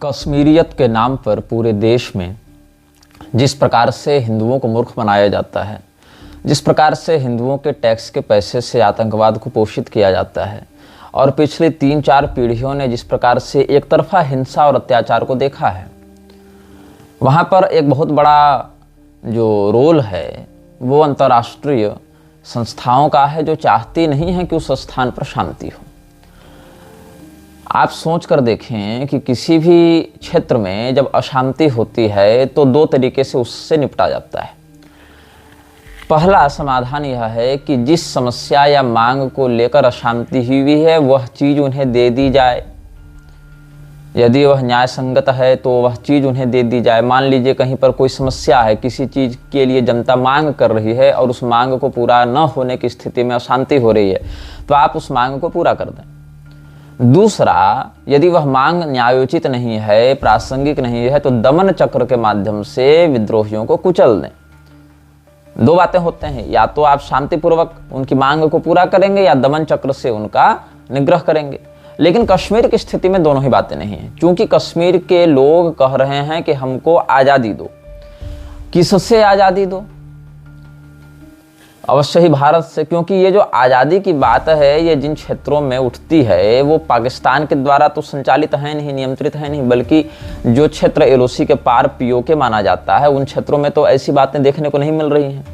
कश्मीरियत के नाम पर पूरे देश में जिस प्रकार से हिंदुओं को मूर्ख बनाया जाता है, जिस प्रकार से हिंदुओं के टैक्स के पैसे से आतंकवाद को पोषित किया जाता है और पिछली 3-4 पीढ़ियों ने जिस प्रकार से एक तरफा हिंसा और अत्याचार को देखा है, वहाँ पर एक बहुत बड़ा जो रोल है वो अंतर्राष्ट्रीय संस्थाओं का है, जो चाहती नहीं है कि उस स्थान पर शांति हो। आप सोच कर देखें कि किसी भी क्षेत्र में जब अशांति होती है तो 2 तरीके से उससे निपटा जाता है। पहला समाधान यह है कि जिस समस्या या मांग को लेकर अशांति हुई है वह चीज़ उन्हें दे दी जाए। यदि वह न्याय संगत है तो वह चीज़ उन्हें दे दी जाए। मान लीजिए कहीं पर कोई समस्या है, किसी चीज़ के लिए जनता मांग कर रही है और उस मांग को पूरा न होने की स्थिति में अशांति हो रही है, तो आप उस मांग को पूरा कर दें। दूसरा, यदि वह मांग न्यायोचित नहीं है, प्रासंगिक नहीं है, तो दमन चक्र के माध्यम से विद्रोहियों को कुचल दें। 2 बातें होते हैं, या तो आप शांतिपूर्वक उनकी मांग को पूरा करेंगे या दमन चक्र से उनका निग्रह करेंगे। लेकिन कश्मीर की स्थिति में दोनों ही बातें नहीं हैं, क्योंकि कश्मीर के लोग कह रहे हैं कि हमको आज़ादी दो। किससे आज़ादी दो? अवश्य ही भारत से, क्योंकि ये जो आज़ादी की बात है ये जिन क्षेत्रों में उठती है वो पाकिस्तान के द्वारा तो संचालित है नहीं, नियंत्रित है नहीं, बल्कि जो क्षेत्र एलओसी के पार पीओके माना जाता है उन क्षेत्रों में तो ऐसी बातें देखने को नहीं मिल रही हैं।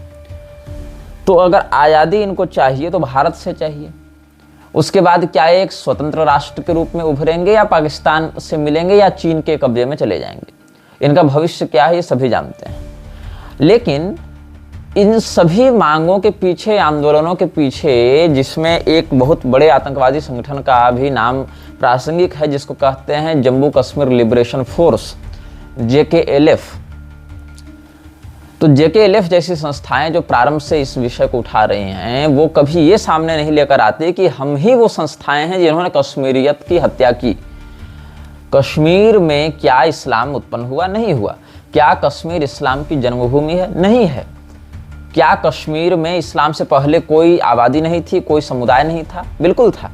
तो अगर आज़ादी इनको चाहिए तो भारत से चाहिए। उसके बाद क्या एक स्वतंत्र राष्ट्र के रूप में उभरेंगे या पाकिस्तान से मिलेंगे या चीन के कब्जे में चले जाएंगे? इनका भविष्य क्या है ये सभी जानते हैं। लेकिन इन सभी मांगों के पीछे, आंदोलनों के पीछे, जिसमें एक बहुत बड़े आतंकवादी संगठन का भी नाम प्रासंगिक है जिसको कहते हैं Jammu Kashmir liberation force, JKLF। तो JKLF जैसी संस्थाएं जो प्रारंभ से इस विषय को उठा रही हैं वो कभी ये सामने नहीं लेकर आती कि हम ही वो संस्थाएं हैं जिन्होंने कश्मीरियत की हत्या की। कश्मीर में क्या इस्लाम उत्पन्न हुआ? नहीं हुआ। क्या कश्मीर इस्लाम की जन्मभूमि है? नहीं है। क्या कश्मीर में इस्लाम से पहले कोई आबादी नहीं थी, कोई समुदाय नहीं था? बिल्कुल था।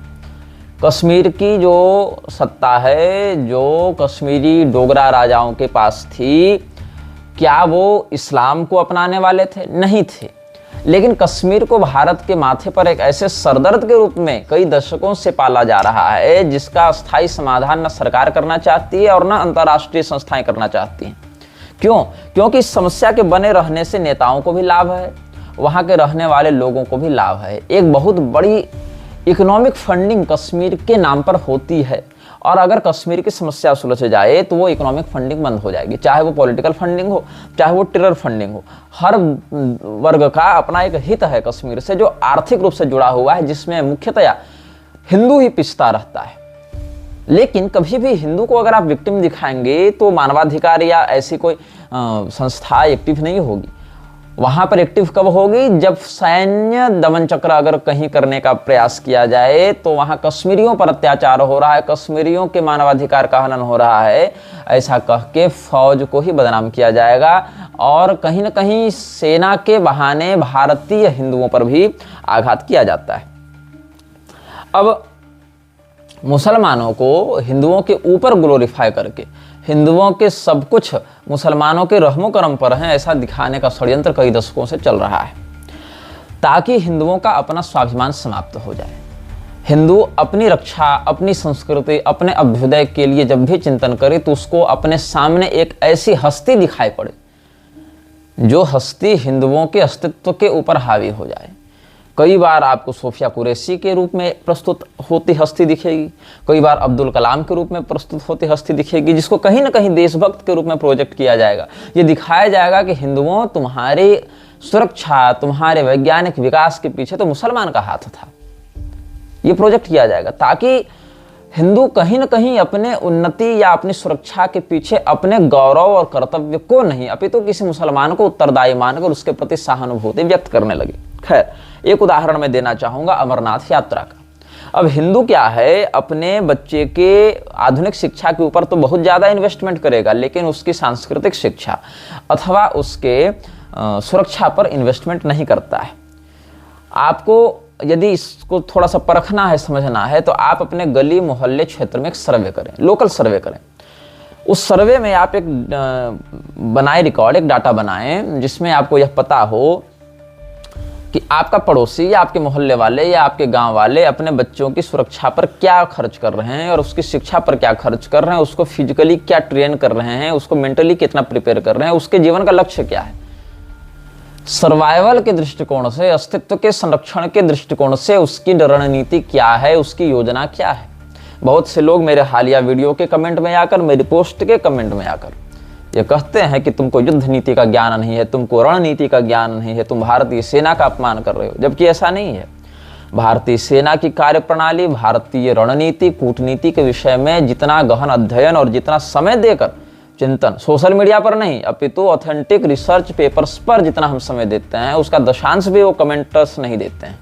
कश्मीर की जो सत्ता है, जो कश्मीरी डोगरा राजाओं के पास थी, क्या वो इस्लाम को अपनाने वाले थे? नहीं थे। लेकिन कश्मीर को भारत के माथे पर एक ऐसे सरदर्द के रूप में कई दशकों से पाला जा रहा है जिसका अस्थायी समाधान न सरकार करना चाहती है और न अंतर्राष्ट्रीय संस्थाएं करना चाहती हैं। क्यों? क्योंकि इस समस्या के बने रहने से नेताओं को भी लाभ है, वहाँ के रहने वाले लोगों को भी लाभ है। एक बहुत बड़ी इकोनॉमिक फंडिंग कश्मीर के नाम पर होती है और अगर कश्मीर की समस्या सुलझ जाए तो वो इकोनॉमिक फंडिंग बंद हो जाएगी, चाहे वो पॉलिटिकल फंडिंग हो, चाहे वो टेरर फंडिंग हो। हर वर्ग का अपना एक हित है कश्मीर से जो आर्थिक रूप से जुड़ा हुआ है, जिसमें मुख्यतया हिंदू ही पिसता रहता है। लेकिन कभी भी हिंदू को अगर आप विक्टिम दिखाएंगे तो मानवाधिकार या ऐसी कोई संस्था एक्टिव नहीं होगी। वहां पर एक्टिव कब होगी? जब सैन्य दमन चक्र अगर कहीं करने का प्रयास किया जाए तो वहां कश्मीरियों पर अत्याचार हो रहा है, कश्मीरियों के मानवाधिकार का हनन हो रहा है, ऐसा कह के फौज को ही बदनाम किया जाएगा और कहीं ना कहीं सेना के बहाने भारतीय हिंदुओं पर भी आघात किया जाता है। अब मुसलमानों को हिंदुओं के ऊपर ग्लोरीफाई करके हिंदुओं के सब कुछ मुसलमानों के रहमो करम पर हैं ऐसा दिखाने का षड्यंत्र कई दशकों से चल रहा है, ताकि हिंदुओं का अपना स्वाभिमान समाप्त हो जाए। हिंदू अपनी रक्षा, अपनी संस्कृति, अपने अभ्युदय के लिए जब भी चिंतन करे तो उसको अपने सामने एक ऐसी हस्ती दिखाई पड़े जो हस्ती हिंदुओं के अस्तित्व के ऊपर हावी हो जाए। कई बार आपको सोफिया कुरैशी के रूप में प्रस्तुत होती हस्ती दिखेगी, कई बार अब्दुल कलाम के रूप में प्रस्तुत होती हस्ती दिखेगी, जिसको कहीं ना कहीं देशभक्त के रूप में प्रोजेक्ट किया जाएगा। ये दिखाया जाएगा कि हिंदुओं, तुम्हारी सुरक्षा, तुम्हारे वैज्ञानिक विकास के पीछे तो मुसलमान का हाथ था। ये प्रोजेक्ट किया जाएगा ताकि हिंदू कहीं ना कहीं अपने उन्नति या अपनी सुरक्षा के पीछे अपने गौरव और कर्तव्य को नहीं अपितु किसी मुसलमान को उत्तरदायी मानकर उसके प्रति सहानुभूति व्यक्त करने लगे। खैर, एक उदाहरण मैं देना चाहूंगा अमरनाथ यात्रा का। अब हिंदू क्या है, अपने बच्चे के आधुनिक शिक्षा के ऊपर तो बहुत ज़्यादा इन्वेस्टमेंट करेगा, लेकिन उसकी सांस्कृतिक शिक्षा अथवा उसके सुरक्षा पर इन्वेस्टमेंट नहीं करता है। आपको यदि इसको थोड़ा सा परखना है, समझना है, तो आप अपने गली मोहल्ले क्षेत्र में एक सर्वे करें, लोकल सर्वे करें। उस सर्वे में आप एक बनाए रिकॉर्ड, एक डाटा बनाएं जिसमें आपको यह पता हो कि आपका पड़ोसी या आपके मोहल्ले वाले या आपके गांव वाले अपने बच्चों की सुरक्षा पर क्या खर्च कर रहे हैं और उसकी शिक्षा पर क्या खर्च कर रहे हैं, उसको फिजिकली क्या ट्रेन कर रहे हैं, उसको मेंटली कितना प्रिपेयर कर रहे हैं, उसके जीवन का लक्ष्य क्या है। सर्वाइवल के दृष्टिकोण से, अस्तित्व के संरक्षण के दृष्टिकोण से उसकी रणनीति क्या है, उसकी योजना क्या है। बहुत से लोग मेरे हालिया वीडियो के कमेंट में आकर, मेरी पोस्ट के कमेंट में आकर ये कहते हैं कि तुमको युद्ध नीति का ज्ञान नहीं है, तुमको रणनीति का ज्ञान नहीं है, तुम भारतीय सेना का अपमान कर रहे हो, जबकि ऐसा नहीं है। भारतीय सेना की कार्यप्रणाली, भारतीय रणनीति, कूटनीति के विषय में जितना गहन अध्ययन और जितना समय देकर चिंतन, सोशल मीडिया पर नहीं अपितु ऑथेंटिक रिसर्च पेपर्स पर जितना हम समय देते हैं, उसका दशांश भी वो कमेंटर्स नहीं देते हैं।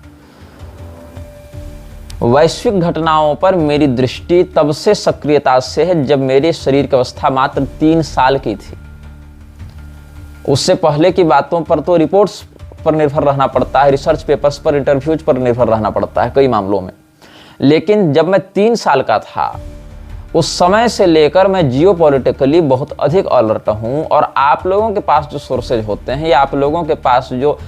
वैश्विक घटनाओं पर मेरी दृष्टि तब से सक्रियता से है जब मेरे शरीर की अवस्था मात्र 3 साल की थी। उससे पहले की बातों पर तो रिपोर्ट्स पर निर्भर रहना पड़ता है, रिसर्च पेपर्स पर, इंटरव्यूज पर निर्भर रहना पड़ता है कई मामलों में। लेकिन जब मैं 3 साल का था, उस समय से लेकर मैं जियोपॉलिटिकली बहुत अधिक अलर्ट हूं। और आप लोगों के पास जो सोर्सेज होते हैं या आप लोगों के पास जो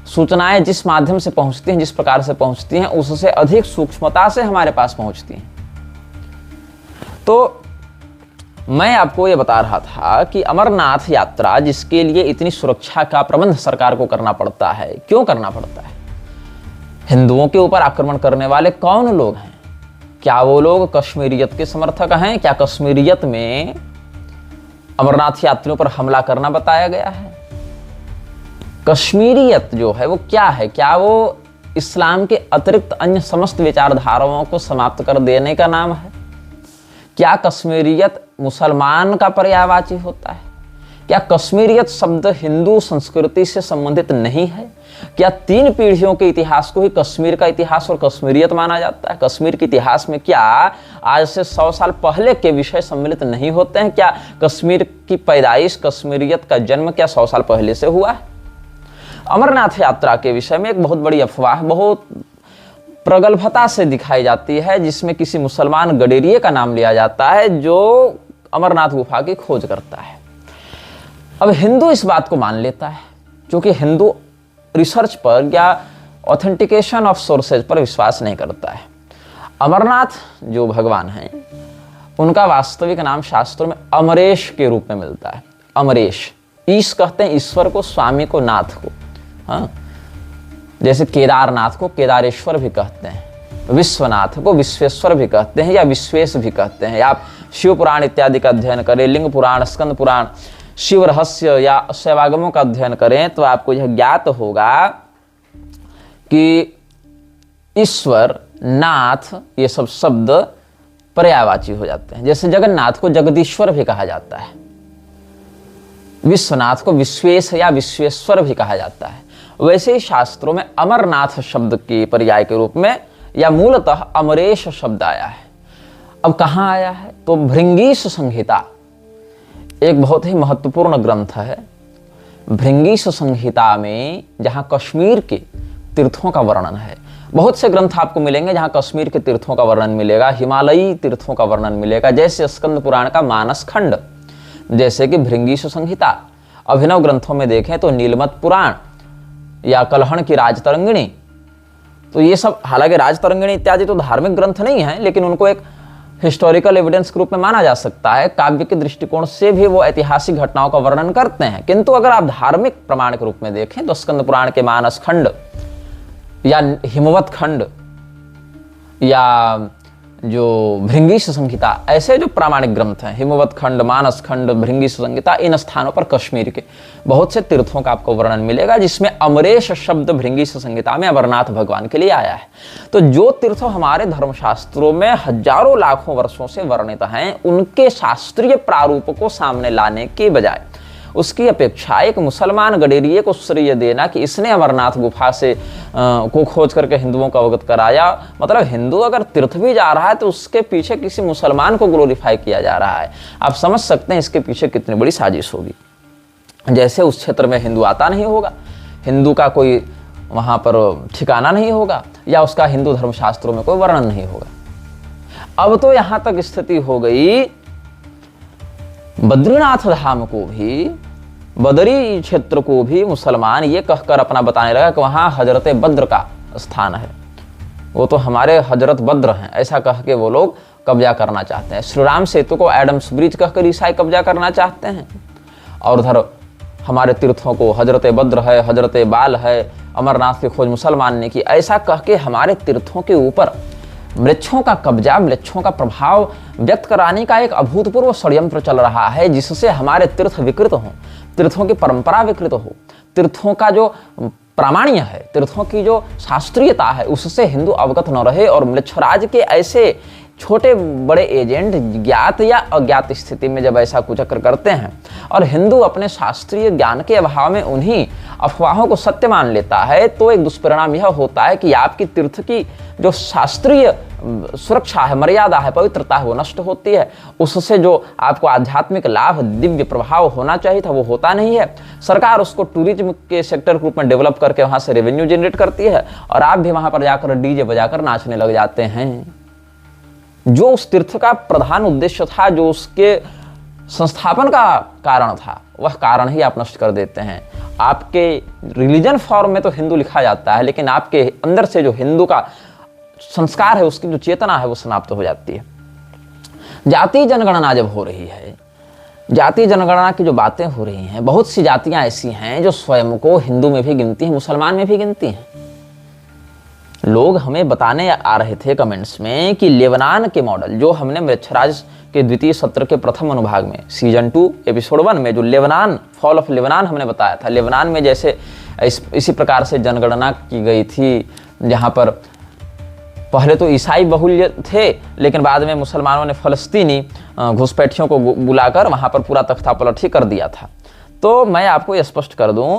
सूचनाएं जिस माध्यम से पहुंचती हैं, जिस प्रकार से पहुंचती हैं, उससे अधिक सूक्ष्मता से हमारे पास पहुंचती हैं। तो मैं आपको ये बता रहा था कि अमरनाथ यात्रा, जिसके लिए इतनी सुरक्षा का प्रबंध सरकार को करना पड़ता है, क्यों करना पड़ता है? हिंदुओं के ऊपर आक्रमण करने वाले कौन लोग हैं? क्या वो लोग कश्मीरियत के समर्थक हैं? क्या कश्मीरियत में अमरनाथ यात्रियों पर हमला करना बताया गया है? कश्मीरियत जो है वो क्या है? क्या वो इस्लाम के अतिरिक्त अन्य समस्त विचारधाराओं को समाप्त कर देने का नाम है? क्या कश्मीरियत मुसलमान का पर्यायवाची होता है? क्या कश्मीरियत शब्द हिंदू संस्कृति से संबंधित नहीं है? क्या 3 पीढ़ियों के इतिहास को ही कश्मीर का इतिहास और कश्मीरियत माना जाता है? कश्मीर के इतिहास में क्या आज से 100 साल पहले के विषय सम्मिलित नहीं होते हैं? क्या कश्मीर की पैदाइश, कश्मीरियत का जन्म क्या 100 साल पहले से हुआ है? अमरनाथ यात्रा के विषय में एक बहुत बड़ी अफवाह बहुत प्रगल्भता से दिखाई जाती है, जिसमें किसी मुसलमान गडेरिये का नाम लिया जाता है जो अमरनाथ गुफा की खोज करता है। अब हिंदू इस बात को मान लेता है, क्योंकि हिंदू रिसर्च पर या ऑथेंटिकेशन ऑफ सोर्सेज पर विश्वास नहीं करता है। अमरनाथ जो भगवान हैं, उनका वास्तविक नाम शास्त्रों में अमरेश के रूप में मिलता है। अमरेश, ईश कहते हैं ईश्वर को, स्वामी को, नाथ को। हाँ, जैसे केदारनाथ को केदारेश्वर भी कहते हैं, विश्वनाथ को विश्वेश्वर भी कहते हैं या विश्वेश भी कहते हैं। आप शिव पुराण इत्यादि का अध्ययन करें, लिंग पुराण, स्कंद पुराण, शिव रहस्य या शैवागमों का अध्ययन करें, तो आपको यह ज्ञात होगा कि ईश्वर, नाथ, ये सब शब्द पर्यायवाची हो जाते हैं। जैसे जगन्नाथ को जगदीश्वर भी कहा जाता है, विश्वनाथ को विश्वेश या विश्वेश्वर भी कहा जाता है। वैसे ही शास्त्रों में अमरनाथ शब्द के पर्याय के रूप में या मूलतः अमरेश शब्द आया है। अब कहाँ आया है? तो भृंगीश संहिता एक बहुत ही महत्वपूर्ण ग्रंथ है। भृंगीश संहिता में जहाँ कश्मीर के तीर्थों का वर्णन है, बहुत से ग्रंथ आपको मिलेंगे जहाँ कश्मीर के तीर्थों का वर्णन मिलेगा, हिमालयी तीर्थों का वर्णन मिलेगा, जैसे स्कंद पुराण का मानस खंड, जैसे कि भृंगीश संहिता। अभिनव ग्रंथों में देखें तो नीलमत पुराण या कलहण की राजतरंगिणी, तो ये सब, हालांकि राजतरंगिणी इत्यादि तो धार्मिक ग्रंथ नहीं है, लेकिन उनको एक हिस्टोरिकल एविडेंस के रूप में माना जा सकता है। काव्य के दृष्टिकोण से भी वो ऐतिहासिक घटनाओं का वर्णन करते हैं। किंतु अगर आप धार्मिक प्रमाण के रूप में देखें तो स्कंद पुराण के मानस खंड या हिमवत खंड या जो भृंगीश संहिता, ऐसे जो प्रामाणिक ग्रंथ हैं, हिमवत खंड, मानस खंड, भृंगीश संहिता, इन स्थानों पर कश्मीर के बहुत से तीर्थों का आपको वर्णन मिलेगा, जिसमें अमरेश शब्द भृंगीश संहिता में अमरनाथ भगवान के लिए आया है। तो जो तीर्थ हमारे धर्मशास्त्रों में हजारों लाखों वर्षों से वर्णित हैं, उनके शास्त्रीय प्रारूप को सामने लाने के बजाय उसकी अपेक्षा एक मुसलमान गडेरिये को श्रेय देना कि इसने अमरनाथ गुफा से को खोज करके हिंदुओं को अवगत कराया, मतलब हिंदू अगर तीर्थ भी जा रहा है तो उसके पीछे किसी मुसलमान को ग्लोरीफाई किया जा रहा है। आप समझ सकते हैं इसके पीछे कितनी बड़ी साजिश होगी। जैसे उस क्षेत्र में हिंदू आता नहीं होगा, हिंदू का कोई वहाँ पर ठिकाना नहीं होगा, या उसका हिंदू धर्मशास्त्रों में कोई वर्णन नहीं होगा। अब तो यहाँ तक स्थिति हो गई बद्रीनाथ धाम को भी, बदरी क्षेत्र को भी मुसलमान ये कहकर अपना बताने लगा कि वहाँ हजरत बद्र का स्थान है, वो तो हमारे हजरत बद्र हैं, ऐसा कह के वो लोग कब्जा करना चाहते हैं। श्री राम सेतु को एडम्स ब्रिज कहकर ईसाई कब्जा करना चाहते हैं, और उधर हमारे तीर्थों को हजरत बद्र है, हजरत बाल है, अमरनाथ की खोज मुसलमान ने की, ऐसा कह के हमारे तीर्थों के ऊपर मृक्षों का कब्जा, मृक्षों का प्रभाव व्यक्त कराने का एक अभूतपूर्व षड्यंत्र चल रहा है, जिससे हमारे तीर्थ विकृत हों, तीर्थों की परंपरा विकृत हो, तीर्थों का जो प्रामाण्य है, तीर्थों की जो शास्त्रीयता है, उससे हिंदू अवगत न रहे, और मृक्षराज के ऐसे छोटे बड़े एजेंट ज्ञात या अज्ञात स्थिति में जब ऐसा कुछ करते हैं और हिंदू अपने शास्त्रीय ज्ञान के अभाव में उन्हीं अफवाहों को सत्य मान लेता है, तो एक दुष्परिणाम यह होता है कि आपकी तीर्थ की जो शास्त्रीय सुरक्षा है, मर्यादा है, पवित्रता है, वो नष्ट होती है। उससे जो आपको आध्यात्मिक लाभ, दिव्य प्रभाव होना चाहिए था, वो होता नहीं है। सरकार उसको टूरिज्म के सेक्टर के रूप में डेवलप करके वहां से रेवेन्यू जनरेट करती है, और आप भी वहां पर जाकर डीजे बजाकर नाचने लग जाते हैं। जो उस तीर्थ का प्रधान उद्देश्य था, जो उसके संस्थापन का कारण था, वह कारण ही आप नष्ट कर देते हैं। आपके रिलीजन फॉर्म में तो हिंदू लिखा जाता है, लेकिन आपके अंदर से जो हिंदू का संस्कार है, उसकी जो चेतना है, वो समाप्त हो जाती है। जाति जनगणना जब हो रही है, जाति जनगणना की जो बातें हो रही हैं, बहुत सी जातियां ऐसी हैं जो स्वयं को हिंदू में भी गिनती हैं, मुसलमान में भी गिनती हैं। लोग हमें बताने आ रहे थे कमेंट्स में कि लेबनान के मॉडल, जो हमने मृक्षराज के द्वितीय सत्र के प्रथम अनुभाग में सीजन 2 एपिसोड 1 में जो लेबनान, फॉल ऑफ लेबनान हमने बताया था, लेबनान में जैसे इसी प्रकार से जनगणना की गई थी, जहां पर पहले तो ईसाई बहुल्य थे, लेकिन बाद में मुसलमानों ने फलस्तीनी घुसपैठियों को बुलाकर वहां पर पूरा तख्तापलट ही कर दिया था। तो मैं आपको ये स्पष्ट कर दूं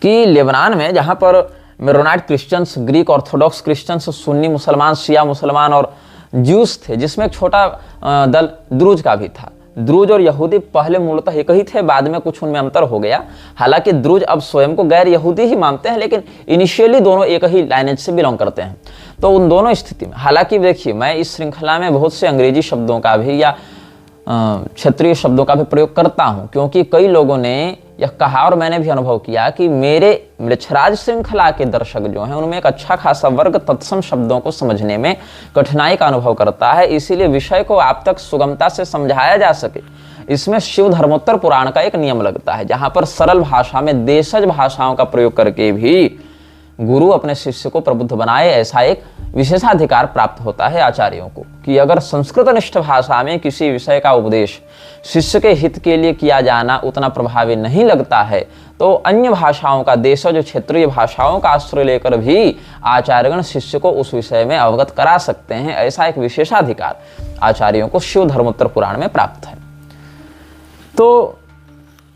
कि लेबनान में जहां पर Maronite Christians, Greek Orthodox Christians, सुन्नी मुसलमान, शिया मुसलमान और ज्यूस थे, जिसमें एक छोटा दल द्रुज का भी था। द्रुज और यहूदी पहले मूलतः एक ही थे, बाद में कुछ उनमें अंतर हो गया। हालांकि द्रुज अब स्वयं को गैर यहूदी ही मानते हैं, लेकिन इनिशियली दोनों एक ही लाइनेज से बिलोंग करते हैं। तो उन दोनों स्थिति में, हालांकि देखिए, मैं इस श्रृंखला में बहुत से अंग्रेजी शब्दों का भी या क्षेत्रीय शब्दों का भी प्रयोग करता हूं, क्योंकि कई लोगों ने यह कहा और मैंने भी अनुभव किया कि मेरे मृक्षराज श्रृंखला के दर्शक जो हैं, उनमें एक अच्छा खासा वर्ग तत्सम शब्दों को समझने में कठिनाई का अनुभव करता है। इसीलिए विषय को आप तक सुगमता से समझाया जा सके, इसमें शिव धर्मोत्तर पुराण का एक नियम लगता है, जहां पर सरल भाषा में देशज भाषाओं का प्रयोग करके भी गुरु अपने शिष्य को प्रबुद्ध बनाए, ऐसा एक विशेषाधिकार प्राप्त होता है आचार्यों को, कि अगर संस्कृतनिष्ठ भाषा में किसी विषय का उपदेश शिष्य के हित के लिए किया जाना उतना प्रभावी नहीं लगता है, तो अन्य भाषाओं का, देशज क्षेत्रीय भाषाओं का आश्रय लेकर भी आचार्यगण शिष्य को उस विषय में अवगत करा सकते हैं। ऐसा एक विशेषाधिकार आचार्यों को शिव धर्मोत्तर पुराण में प्राप्त है। तो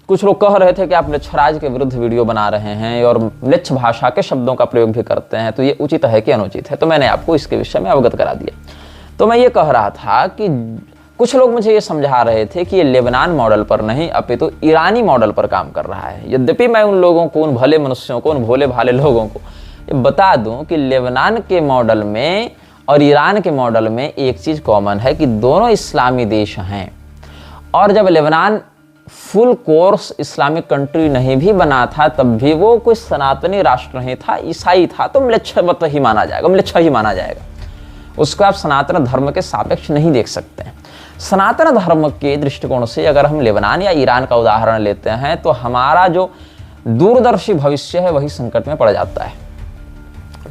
कुछ लोग कह रहे थे कि आप मृक्षराज के विरुद्ध वीडियो बना रहे हैं और मृक्ष भाषा के शब्दों का प्रयोग भी करते हैं, तो ये उचित है कि अनुचित है? तो मैंने आपको इसके विषय में अवगत करा दिया। तो मैं ये कह रहा था कि कुछ लोग मुझे ये समझा रहे थे कि ये लेबनान मॉडल पर नहीं, अपितु ईरानी मॉडल पर काम कर रहा है। यद्यपि मैं उन लोगों को, उन भले मनुष्यों को, उन भोले भाले लोगों को ये बता दूं कि लेबनान के मॉडल में और ईरान के मॉडल में एक चीज कॉमन है कि दोनों इस्लामी देश हैं, और जब Lebanon full course Islamic country नहीं भी बना था, तब भी वो कोई सनातनी राष्ट्र नहीं था, ईसाई था, तो म्लेच्छ ही माना जाएगा, म्लेच्छ ही माना जाएगा। उसको आप सनातन धर्म के सापेक्ष नहीं देख सकते हैं। सनातन धर्म के दृष्टिकोण से अगर हम लेबनान या ईरान का उदाहरण लेते हैं, तो हमारा जो दूरदर्शी भविष्य है वही संकट में पड़ जाता है।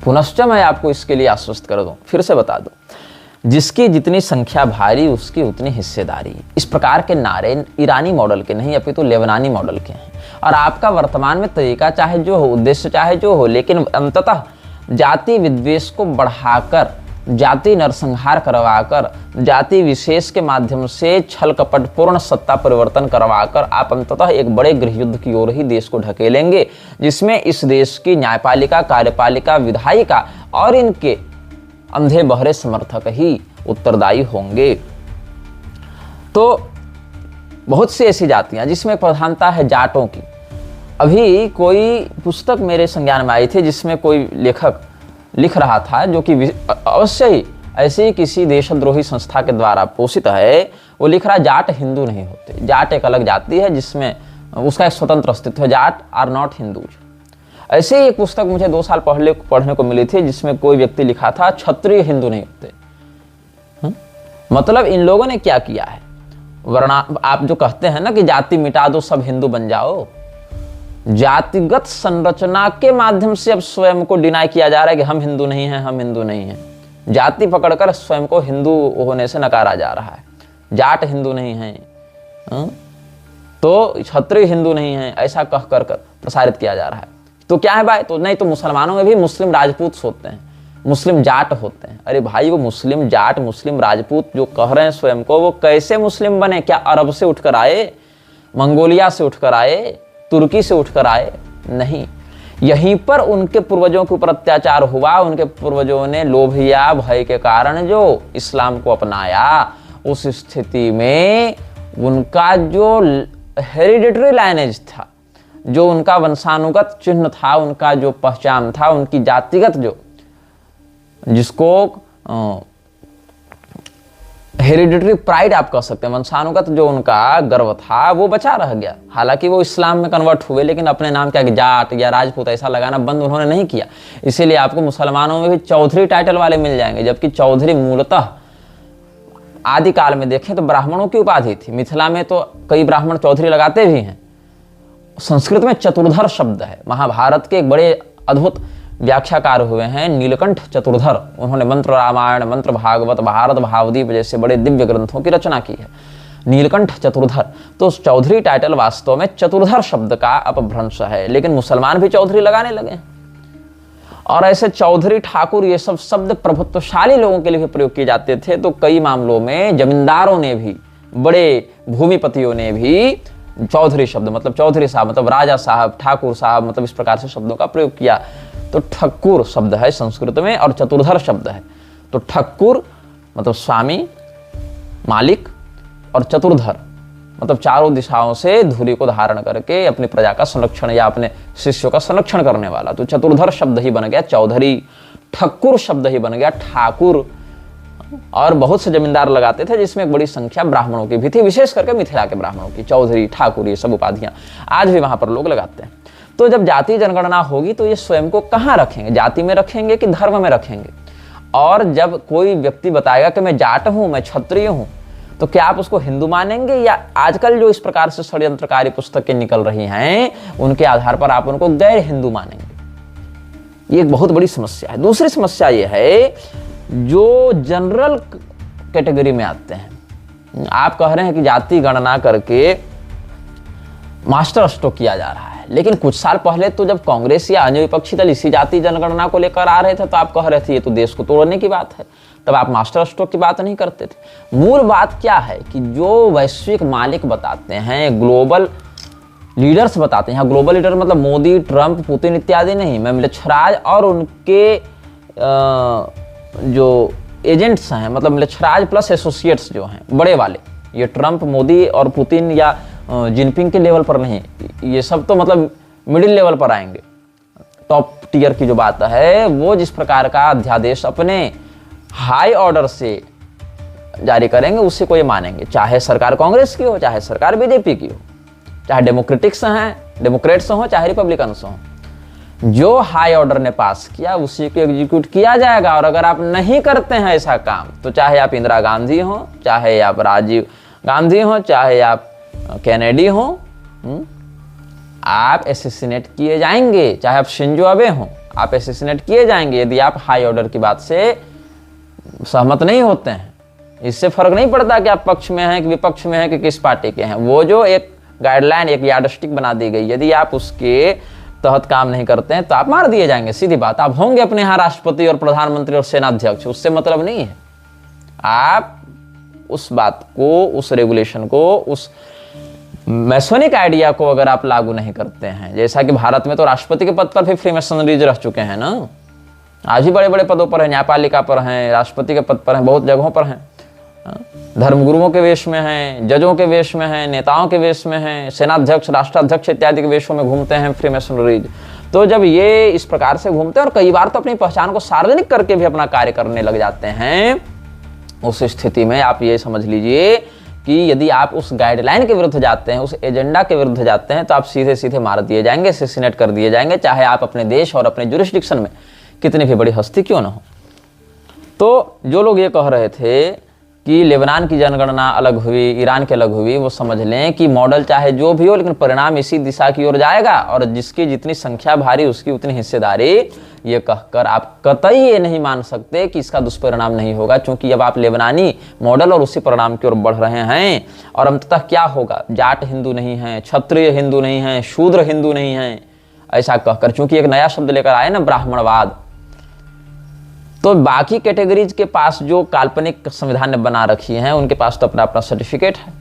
पुनश्च मैं आपको इसके लिए आश्वस्त कर दूं, फिर से बता दूं, जिसकी जितनी संख्या भारी उसकी उतनी हिस्सेदारी, इस प्रकार के नारे ईरानी मॉडल के नहीं, अपितु लेबनानी मॉडल के हैं। और आपका वर्तमान में तरीका चाहे जो हो, उद्देश्य चाहे जो हो, लेकिन अंततः जाति विद्वेष को बढ़ाकर, जाति नरसंहार करवाकर, जाति विशेष के माध्यम से छल कपट पूर्ण सत्ता परिवर्तन करवाकर आप अंततः एक बड़े गृह युद्ध की ओर ही देश को ढकेलेंगे, जिसमें इस देश की न्यायपालिका, कार्यपालिका, विधायिका और इनके अंधे बहरे समर्थक ही उत्तरदायी होंगे। तो बहुत सी ऐसी जातियां जिसमें प्रधानता है जाटों की। अभी कोई पुस्तक मेरे संज्ञान में आई थी जिसमें कोई लेखक लिख रहा था, जो कि अवश्य ही ऐसी किसी देशद्रोही संस्था के द्वारा पोषित है। वो लिख रहा है जाट हिंदू नहीं होते, जाट एक अलग जाति है जिसमें उसका एक स्वतंत्र अस्तित्व है, जाट आर नॉट हिंदूज। ऐसे ही एक पुस्तक मुझे 2 साल पहले पढ़ने को मिली थी जिसमें कोई व्यक्ति लिखा था क्षत्रिय हिंदू नहीं होते। मतलब इन लोगों ने क्या किया है, वरना आप जो कहते हैं ना कि जाति मिटा दो सब हिंदू बन जाओ, जातिगत संरचना के माध्यम से अब स्वयं को डिनाई किया जा रहा है कि हम हिंदू नहीं हैं, हम हिंदू नहीं हैं। जाति पकड़कर स्वयं को हिंदू होने से नकारा जा रहा है। जाट हिंदू नहीं है तो क्षत्रिय हिंदू नहीं है, ऐसा कह कर प्रसारित किया जा रहा है। तो क्या है भाई, तो नहीं तो मुसलमानों में भी मुस्लिम राजपूत होते हैं, मुस्लिम जाट होते हैं। अरे भाई वो मुस्लिम जाट मुस्लिम राजपूत जो कह रहे हैं स्वयं को, वो कैसे मुस्लिम बने? क्या अरब से उठकर आए, मंगोलिया से उठकर आए, तुर्की से उठकर आए? नहीं, यहीं पर उनके पूर्वजों के ऊपर अत्याचार हुआ। उनके पूर्वजों ने लोभिया भय के कारण जो इस्लाम को अपनाया, उस स्थिति में उनका जो हेरिडिटरी लाइनेज था, जो उनका वंशानुगत चिन्ह था, उनका जो पहचान था, उनकी जातिगत जो जिसको हेरिडिटरी प्राइड आप कह सकते हैं, वंशानुगत जो उनका गर्व था वो बचा रह गया। हालांकि वो इस्लाम में कन्वर्ट हुए, लेकिन अपने नाम क्या जाट या राजपूत ऐसा लगाना बंद उन्होंने नहीं किया। इसीलिए आपको मुसलमानों में भी चौधरी टाइटल वाले मिल जाएंगे, जबकि चौधरी मूलतः आदिकाल में देखें तो ब्राह्मणों की उपाधि थी। मिथिला में तो कई ब्राह्मण चौधरी लगाते भी हैं। संस्कृत में चतुर्धर शब्द है। महाभारत के एक बड़े अद्भुत व्याख्याकार हुए हैं नीलकंठ चतुर्धर, उन्होंने मंत्र रामायण, मंत्र भागवत, भारत भावदीप जैसे बड़े दिव्य ग्रंथों की रचना की है। नीलकंठ चतुर्धर, तो चौधरी टाइटल वास्तव में चतुर्धर शब्द का अपभ्रंश है, लेकिन मुसलमान भी चौधरी लगाने लगे। और ऐसे चौधरी ठाकुर ये सब शब्द प्रभुत्वशाली लोगों के लिए प्रयोग किए जाते थे। तो कई मामलों में जमींदारों ने भी, बड़े भूमिपतियों ने भी चौधरी शब्द मतलब चौधरी साहब मतलब राजा साहब, ठाकुर साहब मतलब इस प्रकार से शब्दों का प्रयोग किया। तो ठक्कुर शब्द है संस्कृत में और चतुर्धर शब्द है। तो ठक्कुर मतलब स्वामी, मालिक, और चतुर्धर मतलब चारों दिशाओं से धूलि को धारण करके अपनी प्रजा का संरक्षण या अपने शिष्यों का संरक्षण करने वाला। तो चतुर्धर शब्द ही बन गया चौधरी, ठक्कुर शब्द ही बन गया ठाकुर। और बहुत से जमींदार लगाते थे जिसमें एक बड़ी संख्या ब्राह्मणों की भी थी, विशेष करके मिथिला के ब्राह्मणों की। चौधरी, ठाकुर ये सब उपाधियां आज भी वहां पर लोग लगाते हैं। तो जब जाति जनगणना होगी तो ये स्वयं को कहाँ रखेंगे, जाति में रखेंगे कि धर्म में रखेंगे? और जब कोई व्यक्ति बताएगा कि मैं जाट हूं, मैं क्षत्रिय हूं, तो क्या आप उसको हिंदू मानेंगे, या आजकल जो इस प्रकार से षड्यंत्रकारी पुस्तकें निकल रही हैं उनके आधार पर आप उनको गैर हिंदू मानेंगे? ये एक बहुत बड़ी समस्या है। दूसरी समस्या ये है जो जनरल कैटेगरी में आते हैं। आप कह रहे हैं कि जाति गणना करके मास्टर स्ट्रोक किया जा रहा है, लेकिन कुछ साल पहले तो जब कांग्रेस या अन्य विपक्षी दल इसी जाति जनगणना को लेकर आ रहे थे तो आप कह रहे थे ये तो देश को तोड़ने की बात है, तब आप मास्टर स्ट्रोक की बात नहीं करते थे। मूल बात क्या है कि जो वैश्विक मालिक बताते हैं, ग्लोबल लीडर्स बताते हैं, यहाँ ग्लोबल लीडर मतलब मोदी, ट्रंप, पुतिन इत्यादि नहीं, मैं मिलिछराज और उनके जो एजेंट्स हैं, मतलब मिलिछराज प्लस एसोसिएट्स जो हैं बड़े वाले, ये ट्रंप, मोदी और पुतिन या जिनपिंग के लेवल पर नहीं, ये सब तो मतलब मिडिल लेवल पर आएंगे। टॉप टीयर की जो बात है वो जिस प्रकार का अध्यादेश अपने हाई ऑर्डर से जारी करेंगे उसी को ये मानेंगे, चाहे सरकार कांग्रेस की हो, चाहे सरकार बीजेपी की हो, चाहे डेमोक्रेट्स हो, चाहे रिपब्लिकन्स हो। जो हाई ऑर्डर ने पास किया उसी को एग्जीक्यूट किया जाएगा। और अगर आप नहीं करते हैं ऐसा काम तो चाहे आप इंदिरा गांधी हो, चाहे आप राजीव गांधी हो, चाहे आप कैनेडी हो, आप एसेसिनेट किए जाएंगे। चाहे आप शिंजो अबे हो, आप एसेसिनेट किए जाएंगे यदि आप हाई ऑर्डर की बात से सहमत नहीं होते हैं। इससे फर्क नहीं पड़ता कि आप पक्ष में हैं कि विपक्ष में हैं कि किस पार्टी के हैं। वो जो एक गाइडलाइन, एक यार्डस्टिक बना दी गई, यदि आप उसके तहत काम नहीं करते हैं तो आप मार दिए जाएंगे। सीधी बात, आप होंगे अपने यहाँ राष्ट्रपति और प्रधानमंत्री और सेनाध्यक्ष, उससे मतलब नहीं है। आप उस बात को, उस रेगुलेशन को, उस मैसोनिक आइडिया को अगर आप लागू नहीं करते हैं, जैसा कि भारत में तो राष्ट्रपति के पद पर भी फ्रीमेसनरीज रह चुके हैं ना, आज भी बड़े बड़े पदों पर हैं, न्यायपालिका पर हैं, राष्ट्रपति के पद पर हैं, बहुत जगहों पर हैं, धर्मगुरुओं के वेश में हैं, जजों के वेश में हैं, नेताओं के वेश में हैं, सेनाध्यक्ष, राष्ट्राध्यक्ष इत्यादि के वेशों में घूमते हैं फ्रीमेसनरीज। तो जब ये इस प्रकार से घूमते हैं और कई बार तो अपनी पहचान को सार्वजनिक करके भी अपना कार्य करने लग जाते हैं, उस स्थिति में आप ये समझ लीजिए कि यदि आप उस गाइडलाइन के विरुद्ध जाते हैं, उस एजेंडा के विरुद्ध जाते हैं, तो आप सीधे सीधे मार दिए जाएंगे, असैसिनेट कर दिए जाएंगे, चाहे आप अपने देश और अपने जुरिस्डिक्शन में कितनी भी बड़ी हस्ती क्यों ना हो। तो जो लोग ये कह रहे थे कि लेबनान की जनगणना अलग हुई, ईरान की अलग हुई, वो समझ लें कि मॉडल चाहे जो भी हो, लेकिन परिणाम इसी दिशा की ओर जाएगा, और जिसकी जितनी संख्या भारी उसकी उतनी हिस्सेदारी, ये कहकर आप कतई ये नहीं मान सकते कि इसका दुष्परिणाम नहीं होगा, क्योंकि अब आप लेबनानी मॉडल और उसी परिणाम की ओर बढ़ रहे हैं। और अंततः क्या होगा, जाट हिंदू नहीं है, क्षत्रिय हिंदू नहीं है, शूद्र हिंदू नहीं है, ऐसा कहकर, क्योंकि एक नया शब्द लेकर आए ना, ब्राह्मणवाद, तो बाकी कैटेगरीज के पास जो काल्पनिक संविधान ने बना रखी हैं, उनके पास तो अपना अपना सर्टिफिकेट है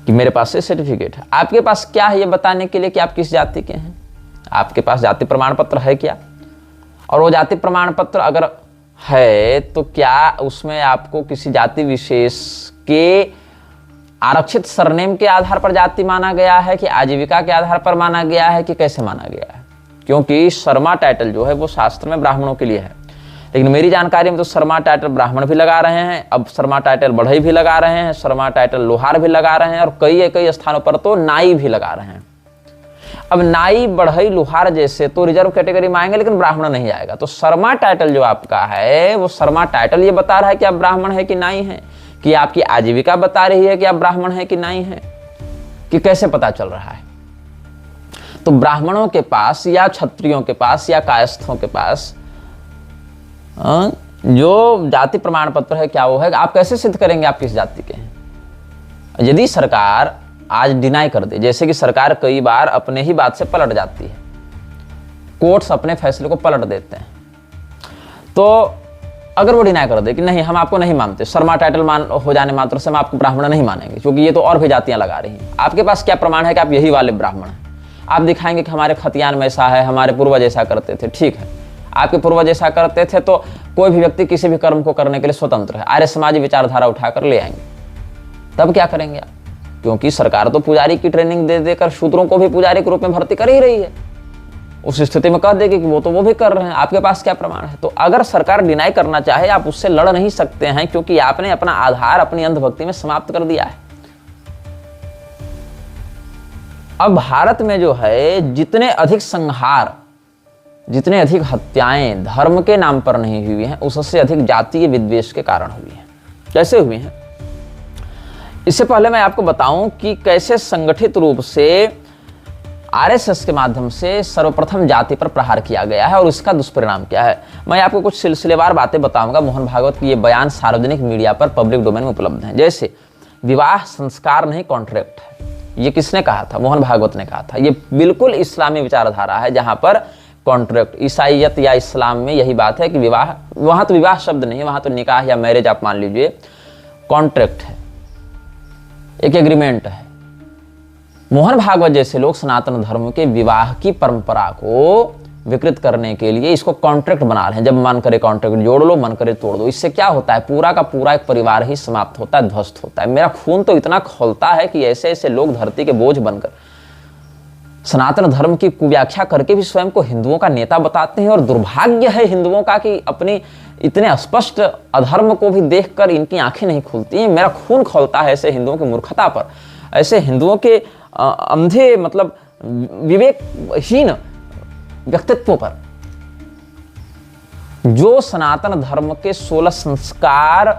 कि मेरे पास से सर्टिफिकेट है। आपके पास क्या है ये बताने के लिए कि आप किस जाति के हैं? आपके पास जाति प्रमाण पत्र है क्या? और वो जाति प्रमाण पत्र अगर है तो क्या उसमें आपको किसी जाति विशेष के आरक्षित सरनेम के आधार पर जाति माना गया है, कि आजीविका के आधार पर माना गया है, कि कैसे माना गया है? क्योंकि शर्मा टाइटल जो है वो शास्त्र में ब्राह्मणों के लिए है, लेकिन मेरी जानकारी में तो शर्मा टाइटल ब्राह्मण भी लगा रहे हैं, अब शर्मा टाइटल बढ़ई भी लगा रहे हैं, शर्मा टाइटल लोहार भी लगा रहे हैं, और कई स्थानों पर तो नाई भी लगा रहे हैं। अब नाई, बढ़ई, लोहार जैसे तो रिजर्व कैटेगरी में आएंगे, लेकिन ब्राह्मण नहीं आएगा। तो शर्मा टाइटल जो आपका है, वो शर्मा टाइटल ये बता रहा है कि आप ब्राह्मण है कि नाई है, कि आपकी आजीविका बता रही है कि आप ब्राह्मण है कि नाई है, कि कैसे पता चल रहा है? तो ब्राह्मणों के पास या क्षत्रियों के पास या कायस्थों के पास जो जाति प्रमाण पत्र है, क्या वो है? आप कैसे सिद्ध करेंगे आप किस जाति के हैं? यदि सरकार आज डिनाई कर दे, जैसे कि सरकार कई बार अपने ही बात से पलट जाती है, कोर्ट्स अपने फैसले को पलट देते हैं, तो अगर वो डिनाई कर दे कि नहीं, हम आपको नहीं मानते, शर्मा टाइटल मान हो जाने मात्र से हम आपको ब्राह्मण नहीं मानेंगे, क्योंकि ये तो और भी जातियां लगा रही हैं, आपके पास क्या प्रमाण है कि आप यही वाले ब्राह्मण हैं? आप दिखाएंगे कि हमारे खतियान में ऐसा है, हमारे पूर्वज ऐसा करते थे। ठीक है, आपके पूर्वज ऐसा करते थे तो कोई भी व्यक्ति किसी भी कर्म को करने के लिए स्वतंत्र है, आर्य समाजी विचारधारा उठाकर ले आएंगे, तब क्या करेंगे आप? क्योंकि सरकार तो पुजारी की ट्रेनिंग दे देकर शूद्रों को भी पुजारी के रूप में भर्ती कर ही रही है, उस स्थिति में कह देगी कि वो भी कर रहे हैं, आपके पास क्या प्रमाण है? तो अगर सरकार डिनाई करना चाहे, आप उससे लड़ नहीं सकते हैं, क्योंकि आपने अपना आधार अपनी अंधभक्ति में समाप्त कर दिया है। अब भारत में जो है, जितने अधिक संहार, जितने अधिक हत्याएं धर्म के नाम पर नहीं हुई हैं, उससे अधिक जातीय विद्वेष के कारण हुई हैं। कैसे हुई हैं? इससे पहले मैं आपको बताऊं कि कैसे संगठित रूप से आरएसएस के माध्यम से सर्वप्रथम जाति पर प्रहार किया गया है और इसका दुष्परिणाम क्या है। मैं आपको कुछ सिलसिलेवार बातें बताऊंगा। मोहन भागवत की ये बयान सार्वजनिक मीडिया पर पब्लिक डोमेन में उपलब्ध हैं। जैसे विवाह संस्कार नहीं कॉन्ट्रैक्ट है, ये किसने कहा था? मोहन भागवत ने कहा था। ये बिल्कुल इस्लामी विचारधारा है, जहां पर कॉन्ट्रैक्ट, ईसाइयत या इस्लाम में यही बात है कि विवाह, वहां तो विवाह शब्द नहीं है, वहां तो निकाह या मैरिज आप मान लीजिए, कॉन्ट्रैक्ट है, एक एग्रीमेंट है। मोहन भागवत जैसे लोग सनातन धर्म के विवाह की परंपरा को विकृत करने के लिए इसको कॉन्ट्रैक्ट बना रहे हैं। जब मन करे कॉन्ट्रैक्ट जोड़ लो, मन करे तोड़ दो। इससे क्या होता है? पूरा का पूरा एक परिवार ही समाप्त होता है, ध्वस्त होता है। मेरा खून तो इतना खौलता है कि ऐसे ऐसे लोग धरती के बोझ बनकर सनातन धर्म की कुव्याख्या करके भी स्वयं को हिंदुओं का नेता बताते हैं। और दुर्भाग्य है हिंदुओं का कि अपने इतने स्पष्ट अधर्म को भी देखकर इनकी आंखें नहीं खुलती हैं। मेरा खून खौलता है ऐसे हिंदुओं की मूर्खता पर, ऐसे हिंदुओं के अंधे मतलब विवेकहीन व्यक्तित्व पर, जो सनातन धर्म के 16 संस्कार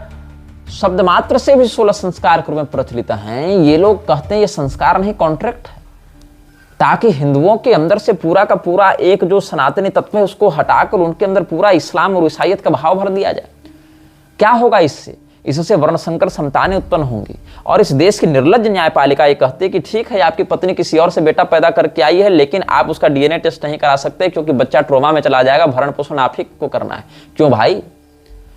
शब्द मात्र से भी 16 संस्कार के रूप में प्रचलित हैं। ये लोग कहते हैं ये संस्कार नहीं कॉन्ट्रैक्ट है, ताकि हिंदुओं के अंदर से पूरा का पूरा एक जो सनातनी तत्व है उसको हटाकर उनके अंदर पूरा इस्लाम और ईसाइयत का भाव भर दिया जाए। क्या होगा इससे? इससे वर्ण संकर संतानें उत्पन्न होंगी। और इस देश की निर्लज्ज न्यायपालिका ये कहती है कि ठीक है, आपकी पत्नी किसी और से बेटा पैदा करके आई है, लेकिन आप उसका डीएनए टेस्ट नहीं करा सकते क्योंकि बच्चा ट्रोमा में चला जाएगा, भरण पोषण आप ही को करना है। क्यों भाई?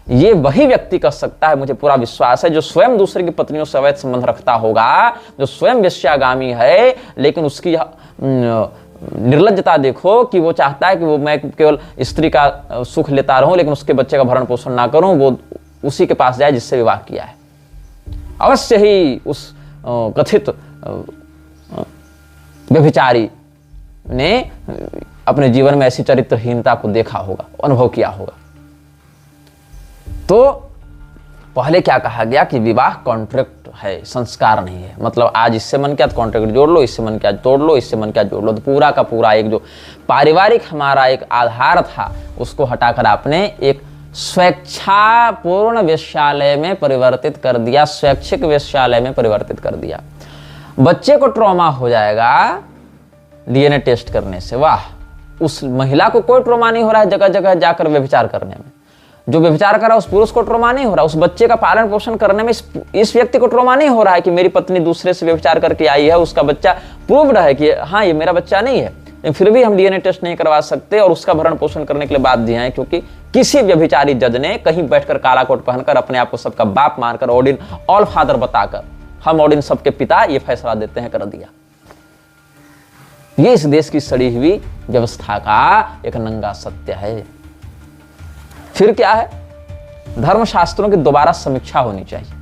ये वही व्यक्ति कर सकता है, मुझे पूरा विश्वास है, जो स्वयं दूसरे की पत्नियों से अवैध संबंध रखता होगा, जो स्वयं वेश्यागामी है, लेकिन उसकी निर्लज्जता देखो कि वो चाहता है कि वो मैं केवल स्त्री का सुख लेता रहूं, लेकिन उसके बच्चे का भरण पोषण ना करूं, वो उसी के पास जाए जिससे विवाह किया है। अवश्य ही उस कथित व्यभिचारी ने अपने जीवन में ऐसी चरित्रहीनता को देखा होगा, अनुभव किया होगा। तो पहले क्या कहा गया कि विवाह कॉन्ट्रैक्ट है, संस्कार नहीं है। मतलब आज इससे मन किया तो कॉन्ट्रैक्ट जोड़ लो, इससे मन किया तोड़ लो, इससे मन किया जोड़ लो, तो पूरा का पूरा एक जो पारिवारिक हमारा एक आधार था उसको हटाकर आपने एक स्वेच्छापूर्ण वेश्यालय में परिवर्तित कर दिया, स्वैच्छिक वेश्यालय में परिवर्तित कर दिया। बच्चे को ट्रॉमा हो जाएगा डीएनए टेस्ट करने से, वाह, उस महिला को कोई ट्रॉमा नहीं हो रहा है जगह जगह जाकर व्यभिचार करने में, जो व्यभिचार कर रहा है उस पुरुष को ट्रॉमा नहीं हो रहा, उस बच्चे का पालन पोषण करने में इस व्यक्ति को ट्रॉमा नहीं हो रहा है कि मेरी पत्नी दूसरे से व्यभिचार करके आई है, उसका बच्चा प्रूव्ड है कि हाँ ये मेरा बच्चा नहीं है, लेकिन फिर भी हम डीएनए टेस्ट नहीं करवा सकते और उसका भरण पोषण करने के लिए बाध्य हैं, क्योंकि किसी व्यभिचारी जज ने कहीं बैठकर काला कोट पहनकर अपने आप को सबका बाप मानकर ऑडिन ऑल फादर बताकर हम ऑडिन सबके पिता ये फैसला देते हैं कर दिया। ये इस देश की सड़ी हुई व्यवस्था का एक नंगा सत्य है। फिर क्या है, धर्मशास्त्रों की दोबारा समीक्षा होनी चाहिए,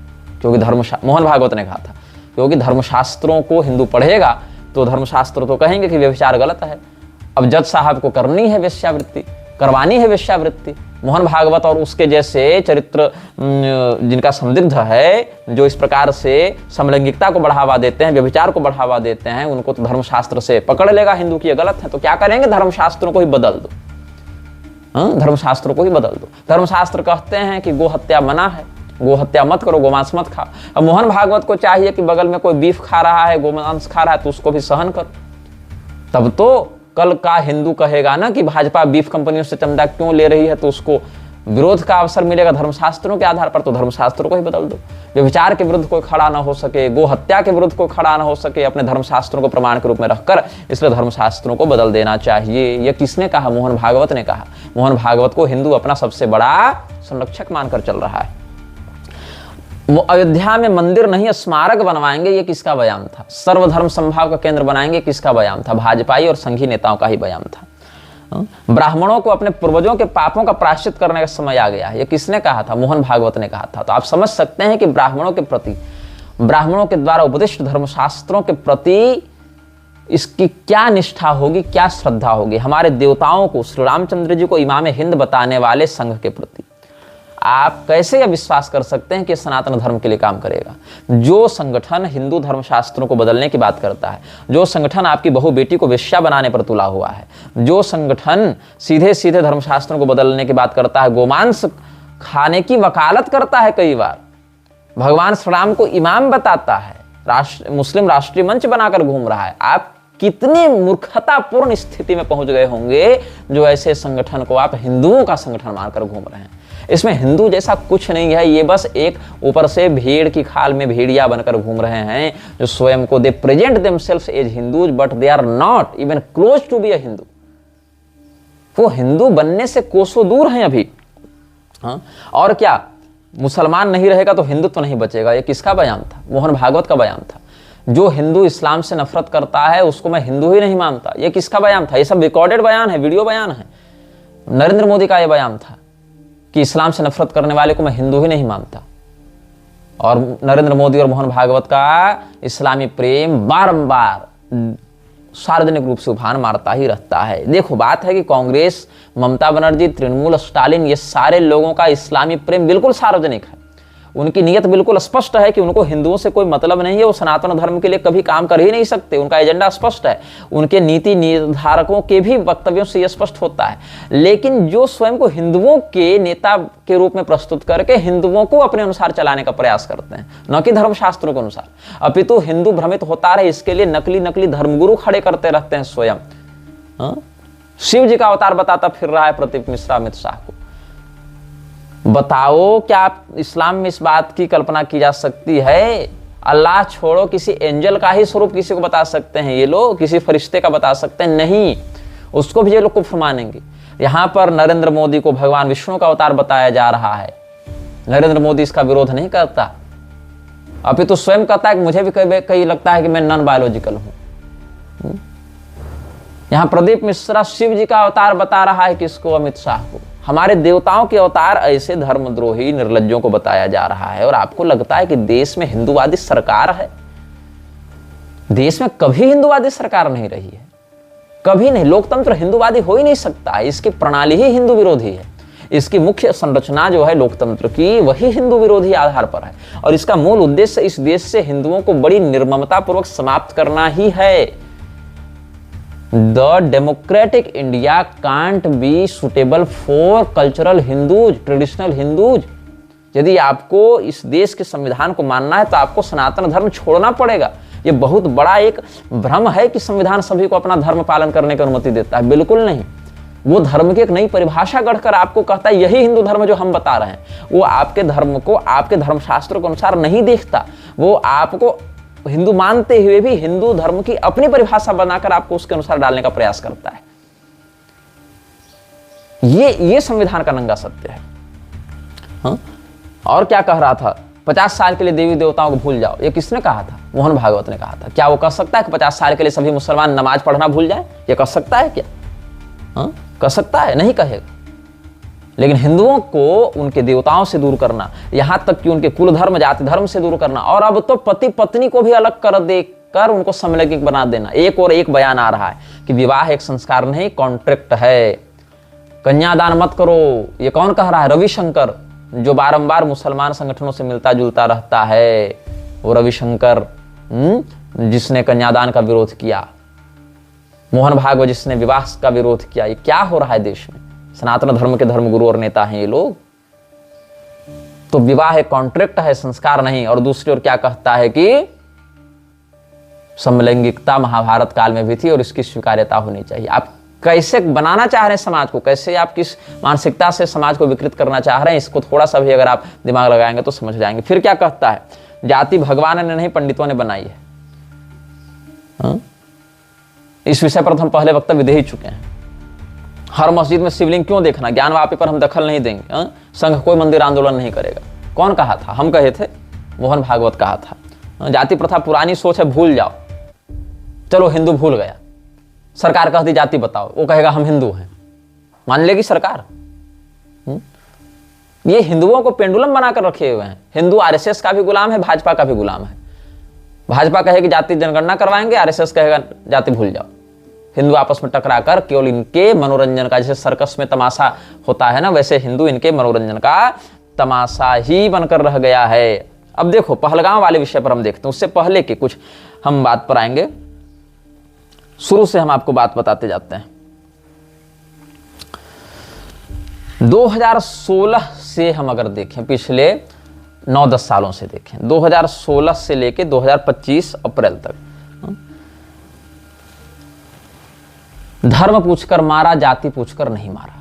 क्योंकि मोहन भागवत ने कहा था क्योंकि धर्मशास्त्रों को हिंदू पढ़ेगा तो धर्मशास्त्र तो कहेंगे कि व्यभिचार गलत है। अब जज साहब को करनी है वेश्यावृत्ति, करवानी है वेश्यावृत्ति। मोहन भागवत और उसके जैसे चरित्र जिनका संदिग्ध है, जो इस प्रकार से समलैंगिकता को बढ़ावा देते हैं, व्यभिचार को बढ़ावा देते हैं, उनको तो धर्मशास्त्र से पकड़ लेगा हिंदू की ये गलत है। तो क्या करेंगे, धर्मशास्त्रों को ही बदल दो, धर्मशास्त्रों को ही बदल दो। धर्मशास्त्र कहते हैं कि गो हत्या मना है, गो हत्या मत करो, गोमांस मत खाओ। अब मोहन भागवत को चाहिए कि बगल में कोई बीफ खा रहा है, गोमांस खा रहा है, तो उसको भी सहन करो। तब तो कल का हिंदू कहेगा ना कि भाजपा बीफ कंपनियों से चंदा क्यों ले रही है, तो उसको विरोध का अवसर मिलेगा धर्मशास्त्रों के आधार पर। तो धर्मशास्त्रों को ही बदल दो। व्यभिचार के विरुद्ध कोई खड़ा ना हो सके, गो हत्या के विरुद्ध कोई खड़ा ना हो सके अपने धर्मशास्त्रों को प्रमाण के रूप में रखकर, इसलिए धर्मशास्त्रों को बदल देना चाहिए। यह किसने कहा, मोहन भागवत ने कहा। मोहन भागवत को हिंदू अपना सबसे बड़ा संरक्षक मानकर चल रहा है। वो अयोध्या में मंदिर नहीं स्मारक बनवाएंगे, ये किसका बयान था। सर्वधर्म संभाव का केंद्र बनाएंगे, किसका बयान था, भाजपाई और संघी नेताओं का ही बयान था। ब्राह्मणों को अपने पूर्वजों के पापों का प्रायश्चित करने का समय आ गया है, ये किसने कहा था, मोहन भागवत ने कहा था। तो आप समझ सकते हैं कि ब्राह्मणों के प्रति, ब्राह्मणों के द्वारा उपदिष्ट धर्मशास्त्रों के प्रति इसकी क्या निष्ठा होगी, क्या श्रद्धा होगी। हमारे देवताओं को, श्री रामचंद्र जी को इमाम हिंद बताने वाले संघ के प्रति आप कैसे यह विश्वास कर सकते हैं कि सनातन धर्म के लिए काम करेगा। जो संगठन हिंदू धर्मशास्त्रों को बदलने की बात करता है, जो संगठन आपकी बहू बेटी को वेश्या बनाने पर तुला हुआ है, जो संगठन सीधे सीधे धर्मशास्त्रों को बदलने की बात करता है, गोमांस खाने की वकालत करता है, कई बार भगवान श्री राम को इमाम बताता है, मुस्लिम राष्ट्रीय मंच बनाकर घूम रहा है, आप कितनी मूर्खतापूर्ण स्थिति में पहुंच गए होंगे जो ऐसे संगठन को आप हिंदुओं का संगठन मानकर घूम रहे हैं। इसमें हिंदू जैसा कुछ नहीं है, ये बस एक ऊपर से भेड़ की खाल में भेड़िया बनकर घूम रहे हैं, जो स्वयं को दे present themselves as Hindus but they are not even close to be a Hindu. वो हिंदू बनने से कोसों दूर हैं अभी। हाँ, और क्या, मुसलमान नहीं रहेगा तो हिंदुत्व नहीं बचेगा, ये किसका बयान था, मोहन भागवत का बयान था। जो हिंदू इस्लाम से नफरत करता है उसको मैं हिंदू ही नहीं मानता, ये किसका बयान था। ये सब रिकॉर्डेड बयान है, वीडियो बयान है। नरेंद्र मोदी का यह बयान था कि इस्लाम से नफरत करने वाले को मैं हिंदू ही नहीं मानता। और नरेंद्र मोदी और मोहन भागवत का इस्लामी प्रेम बारंबार सार्वजनिक रूप से उफान मारता ही रहता है। देखो, बात है कि कांग्रेस, ममता बनर्जी, तृणमूल, स्टालिन, ये सारे लोगों का इस्लामी प्रेम बिल्कुल सार्वजनिक है। उनकी नीयत बिल्कुल स्पष्ट है कि उनको हिंदुओं से कोई मतलब नहीं है, वो सनातन धर्म के लिए कभी काम कर ही नहीं सकते, उनका एजेंडा स्पष्ट है। उनके नीति निर्धारकों के भी वक्तव्यों से यह स्पष्ट होता है। लेकिन जो स्वयं को हिंदुओं के नेता के रूप में प्रस्तुत करके हिंदुओं को अपने अनुसार चलाने का प्रयास करते हैं, न कि धर्मशास्त्रों के अनुसार, अपितु हिंदू भ्रमित होता रहे इसके लिए नकली नकली धर्मगुरु खड़े करते रहते हैं स्वयं। शिव जी का अवतार बताता फिर रहा है प्रदीप मिश्रा अमित शाह को। बताओ, क्या आप इस्लाम में इस बात की कल्पना की जा सकती है, अल्लाह छोड़ो किसी एंजल का ही स्वरूप किसी को बता सकते हैं ये लोग, किसी फरिश्ते का बता सकते हैं, नहीं, उसको भी ये लोग कुफ्र मानेंगे। यहां पर नरेंद्र मोदी को भगवान विष्णु का अवतार बताया जा रहा है, नरेंद्र मोदी इसका विरोध नहीं करता, अभी तो स्वयं कहता है कि मुझे भी कहीं लगता है कि मैं नॉन बायोलॉजिकल हूं। यहां प्रदीप मिश्रा शिव जी का अवतार बता रहा है किसको, अमित शाह को। हमारे देवताओं के अवतार ऐसे धर्मद्रोही निर्लज्जों को बताया जा रहा है। और आपको लगता है कि देश में हिंदूवादी सरकार है? देश में कभी हिंदूवादी सरकार नहीं रही है, कभी नहीं। लोकतंत्र हिंदूवादी हो ही नहीं सकता है, इसकी प्रणाली ही हिंदू विरोधी है। इसकी मुख्य संरचना जो है लोकतंत्र की, वही हिंदू विरोधी आधार पर है और इसका मूल उद्देश्य इस देश से हिंदुओं को बड़ी निर्ममता पूर्वक समाप्त करना ही है। The democratic India can't be suitable for cultural Hindus, traditional Hindus. यदि आपको इस देश के संविधान को मानना है तो आपको सनातन धर्म छोड़ना पड़ेगा। यह बहुत बड़ा एक भ्रम है कि संविधान सभी को अपना धर्म पालन करने की अनुमति देता है, बिल्कुल नहीं। वो धर्म की एक नई परिभाषा गढ़कर आपको कहता है यही हिंदू धर्म जो हम बता रहे हैं। वो आपके धर्म को आपके धर्मशास्त्र के अनुसार नहीं देखता, वो आपको हिंदू मानते हुए भी हिंदू धर्म की अपनी परिभाषा बनाकर आपको उसके अनुसार डालने का प्रयास करता है। ये संविधान का नंगा सत्य है। हाँ? और क्या कह रहा था, 50 साल के लिए देवी देवताओं को भूल जाओ, ये किसने कहा था? मोहन भागवत ने कहा था। क्या वो कह सकता है कि 50 साल के लिए सभी मुसलमान नमाज पढ़ना भूल जाए? ये कह सकता है क्या? हाँ? कह सकता है? नहीं कहेगा। लेकिन हिंदुओं को उनके देवताओं से दूर करना, यहां तक कि उनके कुल धर्म जाति धर्म से दूर करना, और अब तो पति पत्नी को भी अलग कर देकर उनको समलैंगिक बना देना। एक और एक बयान आ रहा है कि विवाह एक संस्कार नहीं कॉन्ट्रैक्ट है, कन्यादान मत करो। ये कौन कह रहा है? रविशंकर, जो बारंबार मुसलमान संगठनों से मिलता जुलता रहता है। वो रविशंकर जिसने कन्यादान का विरोध किया, मोहन भागवत जिसने विवाह का विरोध किया। ये क्या हो रहा है देश में? सनातन धर्म के धर्मगुरु और नेता हैं ये लोग। तो विवाह एक कॉन्ट्रैक्ट है, संस्कार नहीं। और दूसरी ओर क्या कहता है कि समलैंगिकता महाभारत काल में भी थी और इसकी स्वीकार्यता होनी चाहिए। आप कैसे बनाना चाह रहे हैं समाज को, कैसे आप किस मानसिकता से समाज को विकृत करना चाह रहे हैं, इसको थोड़ा सा भी अगर आप दिमाग लगाएंगे तो समझ जाएंगे। फिर क्या कहता है, जाति भगवान ने नहीं पंडितों ने बनाई है। हाँ? इस विषय पर हम पहले वक्तव्य दे ही चुके हैं। हर मस्जिद में शिवलिंग क्यों देखना, ज्ञानवापी पर हम दखल नहीं देंगे। हाँ? संघ कोई मंदिर आंदोलन नहीं करेगा। कौन कहा था? हम कहे थे, मोहन भागवत कहा था। हाँ? जाति प्रथा पुरानी सोच है, भूल जाओ। चलो हिंदू भूल गया, सरकार कह दी जाति बताओ, वो कहेगा हम हिंदू हैं, मान लेगी सरकार? ये हिंदुओं को पेंडुलम बनाकर रखे हुए हैं। हिंदू आरएसएस का भी गुलाम है, भाजपा का भी गुलाम है। भाजपा कहेगी जाति जनगणना करवाएंगे, आरएसएस कहेगा जाति भूल जाओ। हिंदू आपस में टकरा कर केवल इनके मनोरंजन का, जैसे सर्कस में तमाशा होता है ना, वैसे हिंदू इनके मनोरंजन का तमाशा ही बनकर रह गया है। अब देखो पहलगाम वाले विषय पर हम देखते हैं, उससे पहले के कुछ हम बात पर आएंगे। शुरू से हम आपको बात बताते जाते हैं। 2016 से हम अगर देखें, पिछले 9-10 सालों से देखें, 2016 से लेके 2025 अप्रैल तक, धर्म पूछकर मारा, जाति पूछकर नहीं मारा,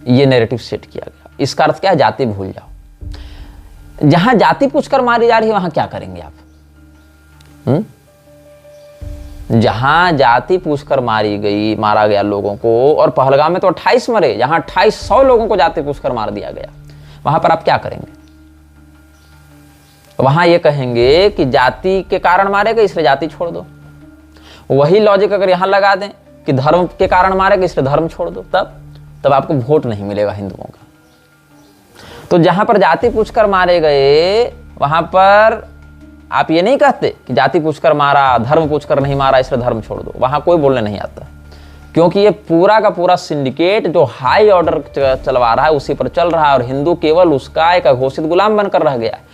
ये नैरेटिव सेट किया गया। इसका अर्थ क्या है? जाति भूल जाओ। जहां जाति पूछकर मारी जा रही है वहां क्या करेंगे आप? जहां जाति पूछकर मारा गया लोगों को, और पहलगाम में तो 28 मरे, जहां 2800 लोगों को जाति पूछकर मार दिया गया, वहां पर आप क्या करेंगे? वहां ये कहेंगे कि जाति के कारण मारे गए इसलिए जाति छोड़ दो। वही लॉजिक अगर यहां लगा दें कि धर्म के कारण मारे गए इसलिए धर्म छोड़ दो, तब आपको वोट नहीं मिलेगा हिंदुओं का। तो जहां पर जाति पूछकर मारे गए वहां पर आप ये नहीं कहते कि जाति पूछकर मारा, धर्म पूछकर नहीं मारा इसलिए धर्म छोड़ दो। वहां कोई बोलने नहीं आता, क्योंकि ये पूरा का पूरा सिंडिकेट जो हाई ऑर्डर चलवा रहा है उसी पर चल रहा है, और हिंदू केवल उसका एक अघोषित गुलाम बनकर रह गया है।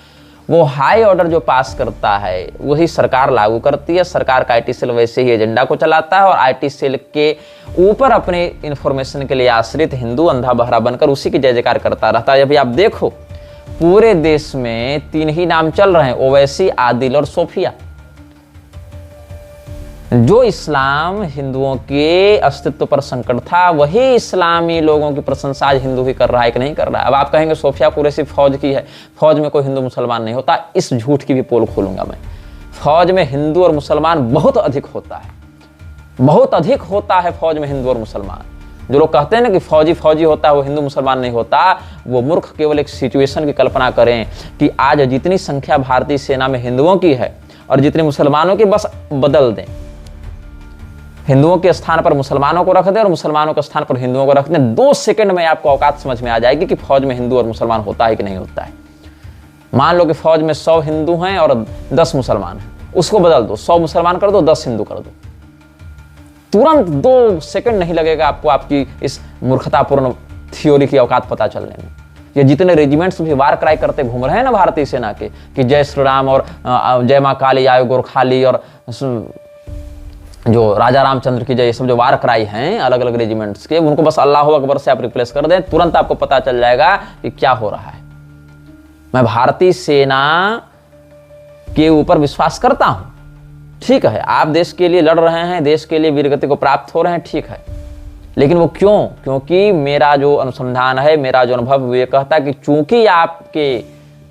वो हाई ऑर्डर जो पास करता है वही सरकार लागू करती है। सरकार का आईटी सेल वैसे ही एजेंडा को चलाता है, और आईटी सेल के ऊपर अपने इंफॉर्मेशन के लिए आश्रित हिंदू अंधा बहरा बनकर उसी की जय जयकार करता रहता है। अभी आप देखो पूरे देश में 3 ही नाम चल रहे हैं, ओवैसी, आदिल और सोफिया। जो इस्लाम हिंदुओं के अस्तित्व पर संकट था, वही इस्लामी लोगों की प्रशंसा आज हिंदू ही कर रहा है कि नहीं कर रहा है। अब आप कहेंगे सोफिया कुरैशी फौज की है, फौज में कोई हिंदू मुसलमान नहीं होता। इस झूठ की भी पोल खोलूंगा मैं। फौज में हिंदू और मुसलमान बहुत अधिक होता है, बहुत अधिक होता है फौज में हिंदू और मुसलमान। जो लोग कहते हैं ना कि फौजी फौजी होता है, वो हिंदू मुसलमान नहीं होता, वो मूर्ख केवल एक सिचुएशन की कल्पना करें कि आज जितनी संख्या भारतीय सेना में हिंदुओं की है और जितनी मुसलमानों की, बस बदल दें। हिंदुओं के स्थान पर मुसलमानों को रख दें और मुसलमानों के स्थान पर हिंदुओं को रख दें। 2 सेकंड में आपको औकात समझ में आ जाएगी कि फौज में हिंदू और मुसलमान होता है कि नहीं होता है। मान लो कि फौज में 100 हिंदू हैं और 10 मुसलमान हैं, उसको बदल दो, 100 मुसलमान कर दो, 10 हिंदू कर दो। तुरंत 2 सेकंड नहीं लगेगा आपको आपकी इस मूर्खतापूर्ण थ्योरी की औकात पता चलने में। ये जितने रेजिमेंट्स भी वार क्राई करते घूम रहे हैं ना भारतीय सेना के कि जय श्री राम और जय माँ काली आयो गोरखाली और जो राजा रामचंद्र की जय, ये सब जो वार क्राई हैं अलग अलग रेजिमेंट्स के, उनको बस अल्लाह अकबर से आप रिप्लेस कर दें, तुरंत आपको पता चल जाएगा कि क्या हो रहा है। मैं भारतीय सेना के ऊपर विश्वास करता हूं, ठीक है, आप देश के लिए लड़ रहे हैं, देश के लिए वीरगति को प्राप्त हो रहे हैं, ठीक है, लेकिन वो क्यों? क्योंकि मेरा जो अनुसंधान है, मेरा जो अनुभव, वो ये कहता है कि चूंकि आपके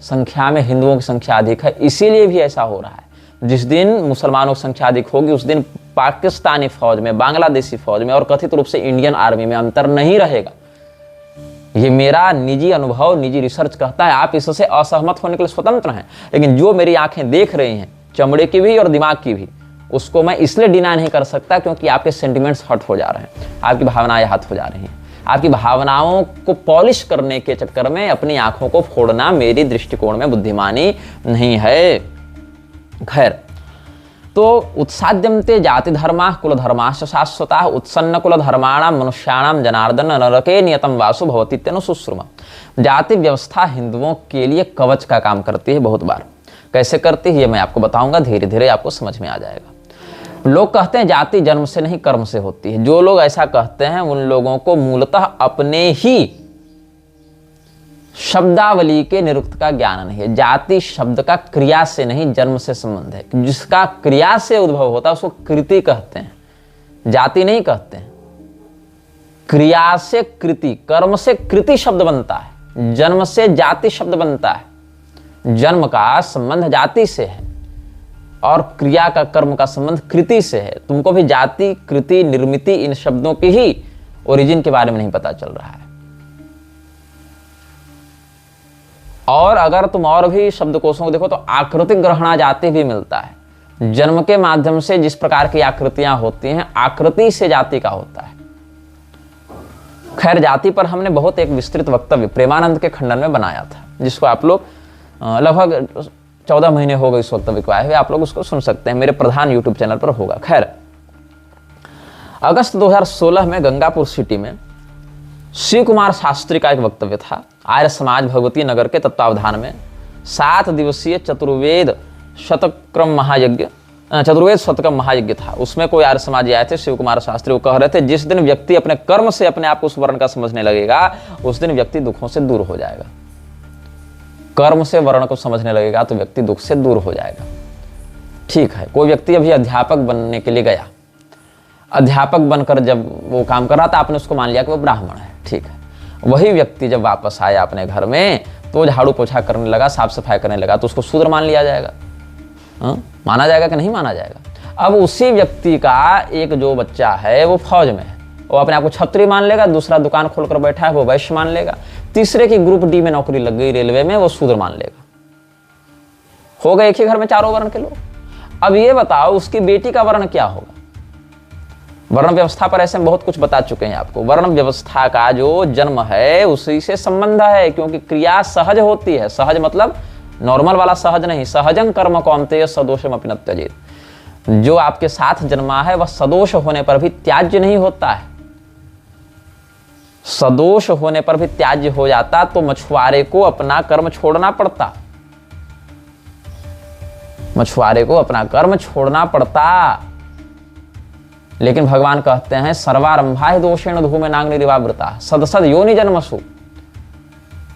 संख्या में हिंदुओं की संख्या अधिक है, इसीलिए भी ऐसा हो रहा है। जिस दिन मुसलमानों की संख्या अधिक होगी उस दिन पाकिस्तानी फौज में, बांग्लादेशी फौज में और कथित रूप से इंडियन आर्मी में अंतर नहीं रहेगा। ये मेरा निजी अनुभव, निजी रिसर्च कहता है। आप इससे असहमत होने के लिए स्वतंत्र हैं, लेकिन जो मेरी आंखें देख रही हैं, चमड़े की भी और दिमाग की भी, उसको मैं इसलिए डिनाई नहीं कर सकता क्योंकि आपके सेंटिमेंट्स हट हो जा रहे हैं, आपकी भावनाएं हट हो जा रही हैं। आपकी भावनाओं को पॉलिश करने के चक्कर में अपनी आंखों को फोड़ना मेरी दृष्टिकोण में बुद्धिमानी नहीं है। खैर, तो उत्साद्यन्ते जाति धर्मा कुल धर्माश्च शाश्वता उत्सन्न कुल धर्माणाम मनुष्याणाम जनार्दन नरके नियतम वासु भवति तेनु सुश्रुमा। जाति व्यवस्था हिंदुओं के लिए कवच का काम करती है। बहुत बार कैसे करती है ये मैं आपको बताऊंगा, धीरे धीरे आपको समझ में आ जाएगा। लोग कहते हैं जाति जन्म से नहीं कर्म से होती है। जो लोग ऐसा कहते हैं उन लोगों को मूलतः अपने ही शब्दावली के निरुक्त का ज्ञान नहीं है। जाति शब्द का क्रिया से नहीं जन्म से संबंध है। जिसका क्रिया से उद्भव होता है उसको कृति कहते हैं, जाति नहीं कहते हैं। क्रिया से कृति, कर्म से कृति शब्द बनता है, जन्म से जाति शब्द बनता है। जन्म का संबंध जाति से है और क्रिया का, कर्म का संबंध कृति से है। तुमको भी जाति, कृति, निर्मिति इन शब्दों की ही ओरिजिन के बारे में नहीं पता चल रहा है। और अगर तुम और भी शब्दकोशों को देखो तो आकृतिक ग्रहणा जाति भी मिलता है। जन्म के माध्यम से जिस प्रकार की आकृतियां होती हैं, आकृति से जाति का होता है। खैर, जाति पर हमने बहुत एक विस्तृत वक्तव्य प्रेमानंद के खंडन में बनाया था, जिसको आप लोग लगभग 14 महीने हो गए इस वक्तव्य को आए हुए, आप लोग उसको सुन सकते हैं, मेरे प्रधान यूट्यूब चैनल पर होगा। खैर, अगस्त 2016 में गंगापुर सिटी में शिव कुमार शास्त्री का एक वक्तव्य था। आर्य समाज भगवती नगर के तत्वावधान में 7 दिवसीय चतुर्वेद शतक्रम महायज्ञ था। उसमें कोई आर्य समाजी आए थे, शिव कुमार शास्त्री, वो कह रहे थे जिस दिन व्यक्ति अपने कर्म से अपने आप को उस वर्ण का समझने लगेगा उस दिन व्यक्ति दुखों से दूर हो जाएगा। कर्म से वर्ण को समझने लगेगा तो व्यक्ति दुख से दूर हो जाएगा। ठीक है, कोई व्यक्ति अभी अध्यापक बनने के लिए गया, अध्यापक बनकर जब वो काम कर रहा था आपने उसको मान लिया कि वो ब्राह्मण है, ठीक है। वही व्यक्ति जब वापस आया अपने घर में तो झाड़ू पोछा करने लगा, साफ सफाई करने लगा, तो उसको शूद्र मान लिया जाएगा? माना जाएगा कि नहीं माना जाएगा? अब उसी व्यक्ति का एक जो बच्चा है वो फौज में है, वो अपने आप को छत्री मान लेगा, दूसरा दुकान खोलकर बैठा है वो वैश्य मान लेगा, तीसरे की ग्रुप डी में नौकरी लग गई रेलवे में, वो शूद्र मान लेगा। हो गए एक ही घर में चारों वर्ण के लोग। अब ये बताओ उसकी बेटी का वर्ण क्या होगा? वर्ण व्यवस्था पर ऐसे बहुत कुछ बता चुके हैं आपको। वर्ण व्यवस्था का जो जन्म है उसी से संबंध है, क्योंकि क्रिया सहज होती है। सहज मतलब नॉर्मल वाला सहज नहीं, सहजं कर्म कौन्तेय सदोषम अपि न त्यजेत्। जो आपके साथ जन्मा है वह सदोष होने पर भी त्याज्य नहीं होता है। सदोष होने पर भी त्याज्य हो जाता तो मछुआरे को अपना कर्म छोड़ना पड़ता, मछुआरे को अपना कर्म छोड़ना पड़ता। लेकिन भगवान कहते हैं सर्वारंभा ही दोषेण धूमे नाग्निरिवावृता सदसद योनि जन्मसु।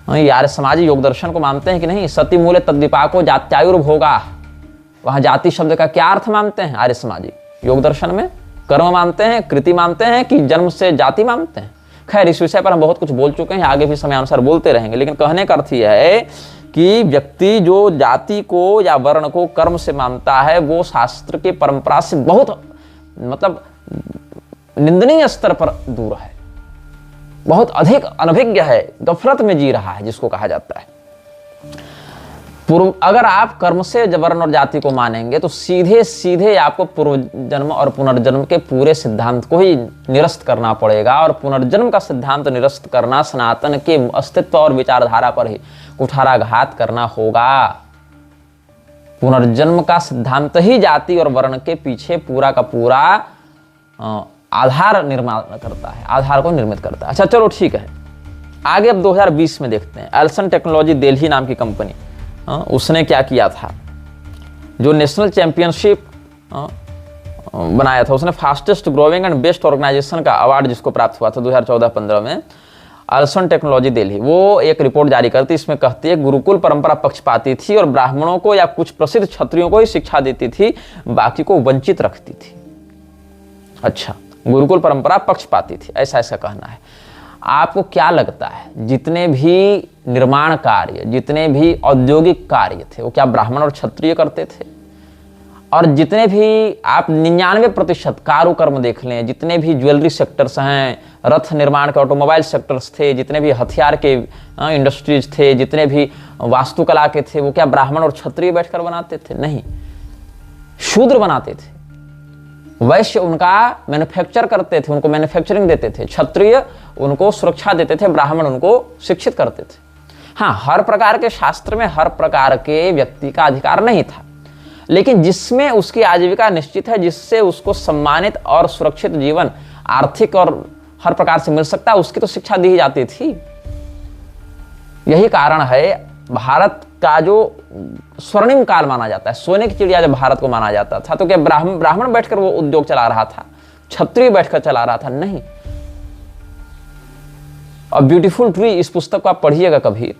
यार समाजी योग दर्शन को मानते हैं कि नहीं? सती मूले तद्विपाको जात्यायुर्भोगा। वहां जाति शब्द का क्या अर्थ मानते हैं आर्य समाजी योग दर्शन में? कर्म मानते हैं, कृति मानते हैं कि जन्म से जाति मानते हैं? खैर, इस विषय पर हम बहुत कुछ बोल चुके हैं, आगे भी समय अनुसार बोलते रहेंगे। लेकिन कहने का अर्थ यह है कि व्यक्ति जो जाति को या वर्ण को कर्म से मानता है वो शास्त्र की परंपरा से बहुत मतलब निंदनीय स्तर पर दूर है, बहुत अधिक अनभिज्ञ है, गफलत में जी रहा है जिसको कहा जाता है। अगर आप कर्म से वर्ण और जाति को मानेंगे तो सीधे सीधे आपको पूर्व जन्म और पुनर्जन्म के पूरे सिद्धांत को ही निरस्त करना पड़ेगा। और पुनर्जन्म का सिद्धांत निरस्त करना सनातन के अस्तित्व और विचारधारा पर ही कुठाराघात करना होगा। पुनर्जन्म का सिद्धांत ही जाति और वर्ण के पीछे पूरा का पूरा आधार निर्माण करता है, आधार को निर्मित करता है। अच्छा चलो ठीक है, आगे अब 2020 में देखते हैं। एल्सन टेक्नोलॉजी दिल्ली नाम की कंपनी, उसने क्या किया था, जो नेशनल चैंपियनशिप बनाया था, उसने fastest growing and best organisation का अवार्ड जिसको प्राप्त हुआ था 2014-15 में, एल्सन टेक्नोलॉजी दिल्ली, वो एक रिपोर्ट जारी करती, इसमें कहती है गुरुकुल परंपरा पक्षपाती थी और ब्राह्मणों को या कुछ प्रसिद्ध क्षत्रियों को ही शिक्षा देती थी, बाकी को वंचित रखती थी। अच्छा, गुरुकुल परंपरा पक्षपाती थी, ऐसा ऐसा कहना है। आपको क्या लगता है जितने भी निर्माण कार्य, जितने भी औद्योगिक कार्य थे, वो क्या ब्राह्मण और क्षत्रिय करते थे? और जितने भी आप 99% कारुकर्म देख लें, जितने भी ज्वेलरी सेक्टर्स हैं, रथ निर्माण के ऑटोमोबाइल सेक्टर्स थे, जितने भी हथियार के इंडस्ट्रीज थे, जितने भी वास्तुकला के थे, वो क्या ब्राह्मण और क्षत्रिय बैठकर बनाते थे? नहीं, शूद्र बनाते थे। वैश्य उनका मैन्युफैक्चर करते थे, उनको मैन्युफैक्चरिंग देते थे, क्षत्रिय उनको सुरक्षा देते थे, ब्राह्मण उनको शिक्षित करते थे। हाँ, हर प्रकार के शास्त्र में हर प्रकार के व्यक्ति का अधिकार नहीं था, लेकिन जिसमें उसकी आजीविका निश्चित है, जिससे उसको सम्मानित और सुरक्षित जीवन आर्थिक और हर प्रकार से मिल सकता है, उसकी तो शिक्षा दी जाती थी। यही कारण है भारत का जो स्वर्णिम काल माना जाता है, सोने की चिड़िया जब भारत को माना जाता था, तो क्या ब्राह्मण बैठकर वो उद्योग चला रहा था, क्षत्रिय बैठकर चला रहा था? नहीं। और ब्यूटीफुल ट्री, इस पुस्तक को आप पढ़िएगा कभी,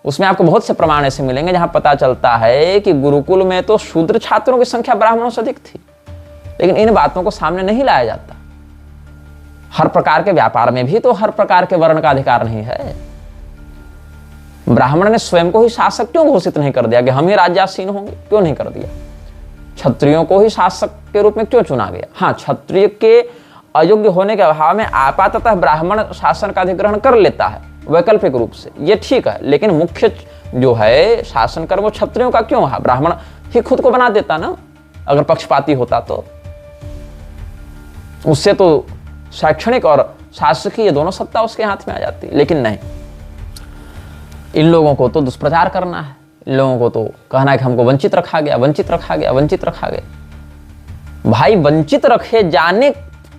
उसमें आपको बहुत से प्रमाण ऐसे मिलेंगे जहां पता चलता है कि गुरुकुल में तो शूद्र छात्रों की संख्या ब्राह्मणों से अधिक थी, लेकिन इन बातों को सामने नहीं लाया जाता। हर प्रकार के व्यापार में भी तो हर प्रकार के वर्ण का अधिकार नहीं है। ब्राह्मण ने स्वयं को ही शासक क्यों घोषित नहीं कर दिया कि हम ही राज्यासीन होंगे? क्यों नहीं कर दिया? क्षत्रियों को ही शासक के रूप में क्यों चुना गया? हाँ, क्षत्रिय के अयोग्य होने के अभाव में आपाततः ब्राह्मण शासन का अधिग्रहण कर लेता है वैकल्पिक रूप से, ये ठीक है, लेकिन मुख्य जो है शासन कर्म वो क्षत्रियों का क्यों है? ब्राह्मण ही खुद को बना देता ना, अगर पक्षपाती होता तो। उससे तो शैक्षणिक और शासकीय दोनों सत्ता उसके हाथ में आ जाती, लेकिन नहीं। इन लोगों को तो दुष्प्रचार करना है, इन लोगों को तो कहना है कि हमको वंचित रखा गया, वंचित रखा गया, वंचित रखा गया। भाई, वंचित रखे जाने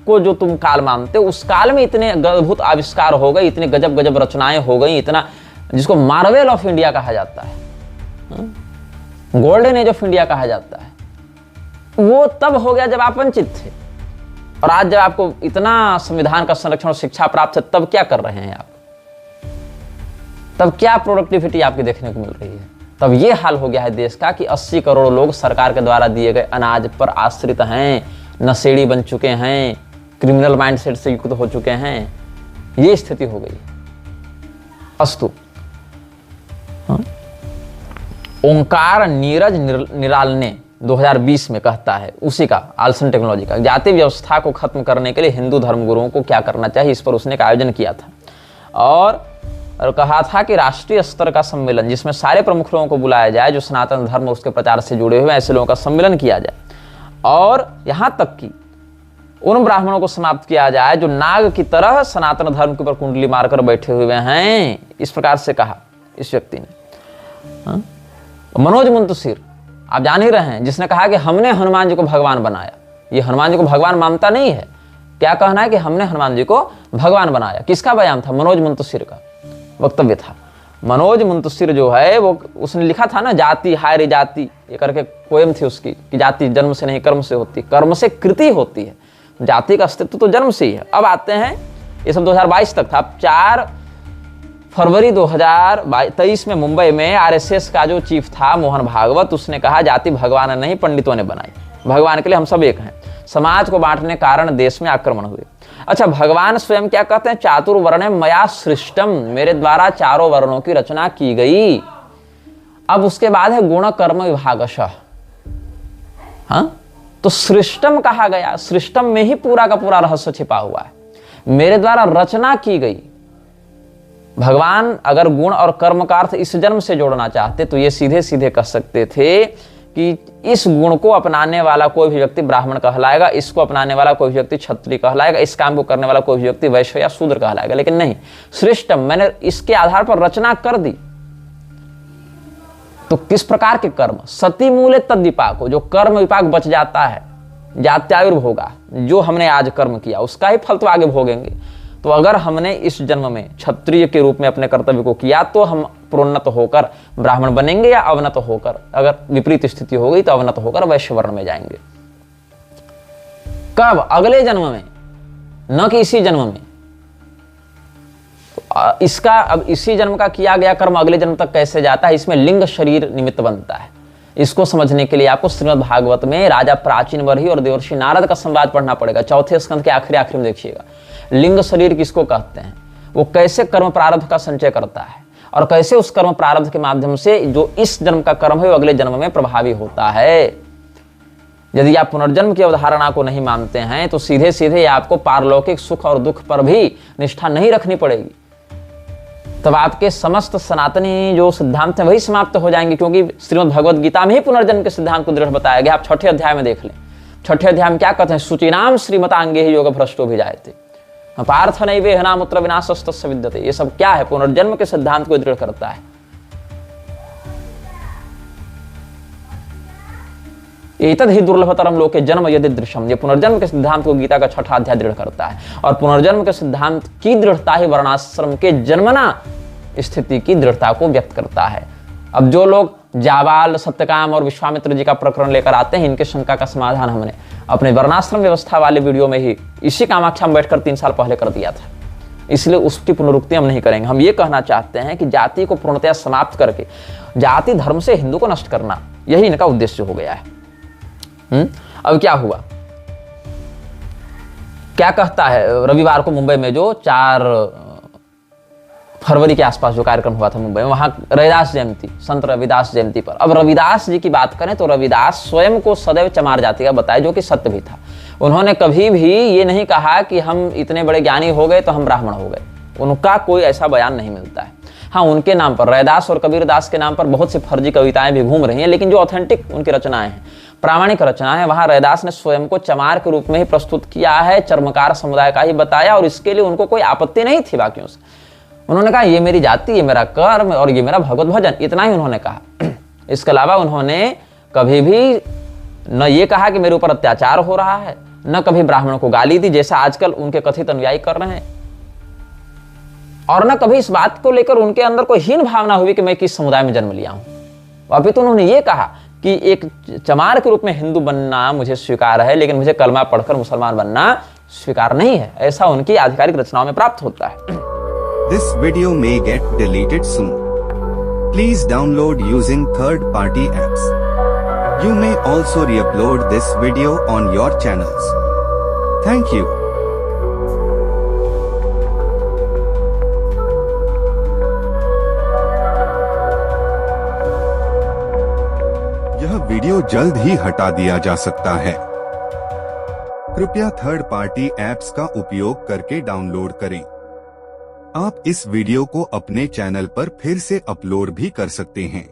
को जो तुम काल मानते हो, उस काल में इतने अद्भुत आविष्कार हो गए, इतने गजब गजब रचनाएं हो गई, इतना, जिसको मार्वेल ऑफ इंडिया कहा जाता है, गोल्डन एज ऑफ इंडिया कहा जाता है, वो तब हो गया जब आप वंचित थे। और आज जब आपको इतना संविधान का संरक्षण और शिक्षा प्राप्त है, तब क्या कर रहे हैं आप? तब क्या प्रोडक्टिविटी आपकी देखने को मिल रही है? तब ये हाल हो गया है देश का कि 80 करोड़ लोग सरकार के द्वारा दिए गए अनाज पर आश्रित हैं, नशेड़ी बन चुके हैं, क्रिमिनल माइंडसेट से युक्त हो चुके हैं। ये स्थिति हो गई। अस्तु, ओंकार नीरज निरालने 2020 में कहता है, उसी का, एल्सन टेक्नोलॉजी का, जाति व्यवस्था को खत्म करने के लिए हिंदू धर्मगुरुओं को क्या करना चाहिए, इस पर उसने एक आयोजन किया था और कहा था कि राष्ट्रीय स्तर का सम्मेलन, जिसमें सारे प्रमुख लोगों को बुलाया जाए जो सनातन धर्म उसके प्रचार से जुड़े हुए, ऐसे लोगों का सम्मेलन किया जाए, और यहां तक कि उन ब्राह्मणों को समाप्त किया जाए जो नाग की तरह सनातन धर्म के ऊपर कुंडली मारकर बैठे हुए हैं। इस प्रकार से कहा इस व्यक्ति ने। मनोज मुंतशिर, आप जान ही रहे हैं, जिसने कहा कि हमने हनुमान जी को भगवान बनाया। ये हनुमान जी को भगवान मानता नहीं है। क्या कहना है कि हमने हनुमान जी को भगवान बनाया? किसका बयान था? मनोज मुंतशिर का वक्तव्य था। मनोज मुंतशिर जो है वो, उसने लिखा था ना, जाति हाय रे जाति, ये करके पोएम थी उसकी, कि जाति जन्म से नहीं कर्म से होती, कर्म से कृति होती है, जाति का अस्तित्व तो जन्म से ही है। अब आते हैं, ये सब 2022 तक था। अब 4 फरवरी 2023 में मुंबई में आरएसएस का जो चीफ था मोहन भागवत, उसने कहा जाति भगवान ने नहीं पंडितों ने बनाई, भगवान के लिए हम सब एक हैं। समाज को बांटने के कारण देश में आक्रमण हुए। अच्छा, भगवान स्वयं क्या कहते हैं? चातुर्वर्ण्यम मया सृष्टम, मेरे द्वारा चारों वर्णों की रचना की गई। अब उसके बाद है गुण कर्म विभागशः। हाँ, तो सृष्टम कहा गया, सृष्टम में ही पूरा का पूरा रहस्य छिपा हुआ है, मेरे द्वारा रचना की गई। भगवान अगर गुण और कर्म का अर्थ इस जन्म से जोड़ना चाहते तो ये सीधे सीधे कह सकते थे कि इस गुण को अपनाने वाला कोई भी व्यक्ति ब्राह्मण कहलाएगा, इसको अपनाने वाला कोई भी व्यक्ति क्षत्रिय कहलाएगा, इस काम को करने वाला कोई भी व्यक्ति वैश्य या शूद्र कहलाएगा। लेकिन नहीं, श्रेष्ठम, मैंने इसके आधार पर रचना कर दी। तो किस प्रकार के कर्म? सती मूले तद विपाक हो, जो कर्म विपाक बच जाता है, जात्यायुर्भोगा, जो हमने आज कर्म किया उसका ही फल तो आगे भोगेंगे। तो अगर हमने इस जन्म में क्षत्रिय के रूप में अपने कर्तव्य को किया तो हम प्रोन्नत होकर ब्राह्मण बनेंगे, या अवनत होकर, अगर विपरीत स्थिति हो गई तो अवनत होकर वैश्य वर्ण में जाएंगे। कब? अगले जन्म में, न कि इसी जन्म में। इसका अब इसी जन्म का किया गया कर्म अगले जन्म तक कैसे जाता है, इसमें लिंग शरीर निमित्त बनता है। इसको समझने के लिए आपको श्रीमद् भागवत में राजा प्राचीन बरही और देवर्षि नारद का संवाद पढ़ना पड़ेगा। चौथे स्कंद के आखिरी में देखिएगा। लिंग शरीर किसको कहते हैं, वो कैसे कर्म प्रारब्ध का संचय करता है, और कैसे उस कर्म प्रारब्ध के माध्यम से जो इस जन्म का कर्म है वो अगले जन्म में प्रभावी होता है। यदि आप पुनर्जन्म की अवधारणा को नहीं मानते हैं तो सीधे सीधे आपको पारलौकिक सुख और दुख पर भी निष्ठा नहीं रखनी पड़ेगी। तब आपके समस्त सनातनी जो सिद्धांत हैं वही समाप्त हो जाएंगे, क्योंकि श्रीमद् भगवद गीता में ही पुनर्जन्म के सिद्धांत को दृढ़ बताया गया। आप 6ठे अध्याय में देख लें। 6ठे अध्याय में क्या कहते हैं, शुचिनाम श्रीमतांगे ही योग भ्रष्टो भी जायते पार्थ नैवे हनामुत्र विनाशस्तस्य विद्यते। ये सब क्या है, पुनर्जन्म के सिद्धांत को दृढ़ करता है। एतद् ही दुर्लभतरम लोके जन्म यदि दृश्यम। ये पुनर्जन्म के सिद्धांत को गीता का 6ठा अध्याय दृढ़ करता है, और पुनर्जन्म के सिद्धांत की दृढ़ता ही वर्णाश्रम के जन्मना स्थिति की दृढ़ता को व्यक्त करता है। अब जो लोग जाबाल, सत्यकाम और विश्वामित्र जी का प्रकरण लेकर आते हैं, इनके शंका का समाधान हमने अपने वर्णाश्रम व्यवस्था वाले वीडियो में ही इसी कामाख्या में बैठकर 3 साल पहले कर दिया था, इसलिए उसकी पुनरुक्ति हम नहीं करेंगे। हम ये कहना चाहते हैं कि जाति को पूर्णतया समाप्त करके जाति धर्म से हिंदू को नष्ट करना, यही इनका उद्देश्य हो गया है। अब क्या हुआ, क्या कहता है, रविवार को मुंबई में जो 4 फरवरी के आसपास जो कार्यक्रम हुआ था मुंबई में, वहां रविदास जयंती, संत रविदास जयंती पर। अब रविदास जी की बात करें तो रविदास स्वयं को सदैव चमार जाति का बताया, जो कि सत्य भी था। उन्होंने कभी भी ये नहीं कहा कि हम इतने बड़े ज्ञानी हो गए तो हम ब्राह्मण हो गए, उनका कोई ऐसा बयान नहीं मिलता है। हाँ, उनके नाम पर, रैदास और कबीरदास के नाम पर बहुत सी फर्जी कविताएं भी घूम रही हैं, लेकिन जो ऑथेंटिक उनकी रचनाएं हैं, प्रामाणिक रचनाएं, वहां रैदास ने स्वयं को चमार के रूप में ही प्रस्तुत किया है, चर्मकार समुदाय का ही बताया, और इसके लिए उनको कोई आपत्ति नहीं थी बाकियों से। उन्होंने कहा ये मेरी जाति, ये मेरा कर्म और ये मेरा भगवत भजन, इतना ही उन्होंने कहा। इसके अलावा उन्होंने कभी भी न ये कहा कि मेरे ऊपर अत्याचार हो रहा है, न कभी ब्राह्मणों को गाली दी जैसा आजकल उनके कथित अनुयायी कर रहे हैं, और न कभी इस बात को लेकर उनके अंदर कोई हीन भावना हुई कि मैं किस समुदाय में जन्म लिया हूं। अभी तो उन्होंने ये कहा कि एक चमार के रूप में हिंदू बनना मुझे स्वीकार है, लेकिन मुझे कलमा पढ़कर मुसलमान बनना स्वीकार नहीं है। ऐसा उनकी आधिकारिक रचनाओं में प्राप्त होता है। This video may get deleted soon. Please download using third-party apps. You may also re-upload this video on your channels. Thank you. यह वीडियो जल्द ही हटा दिया जा सकता है। कृपया थर्ड पार्टी ऐप्स का उपयोग करके डाउनलोड करें। आप इस वीडियो को अपने चैनल पर फिर से अपलोड भी कर सकते हैं।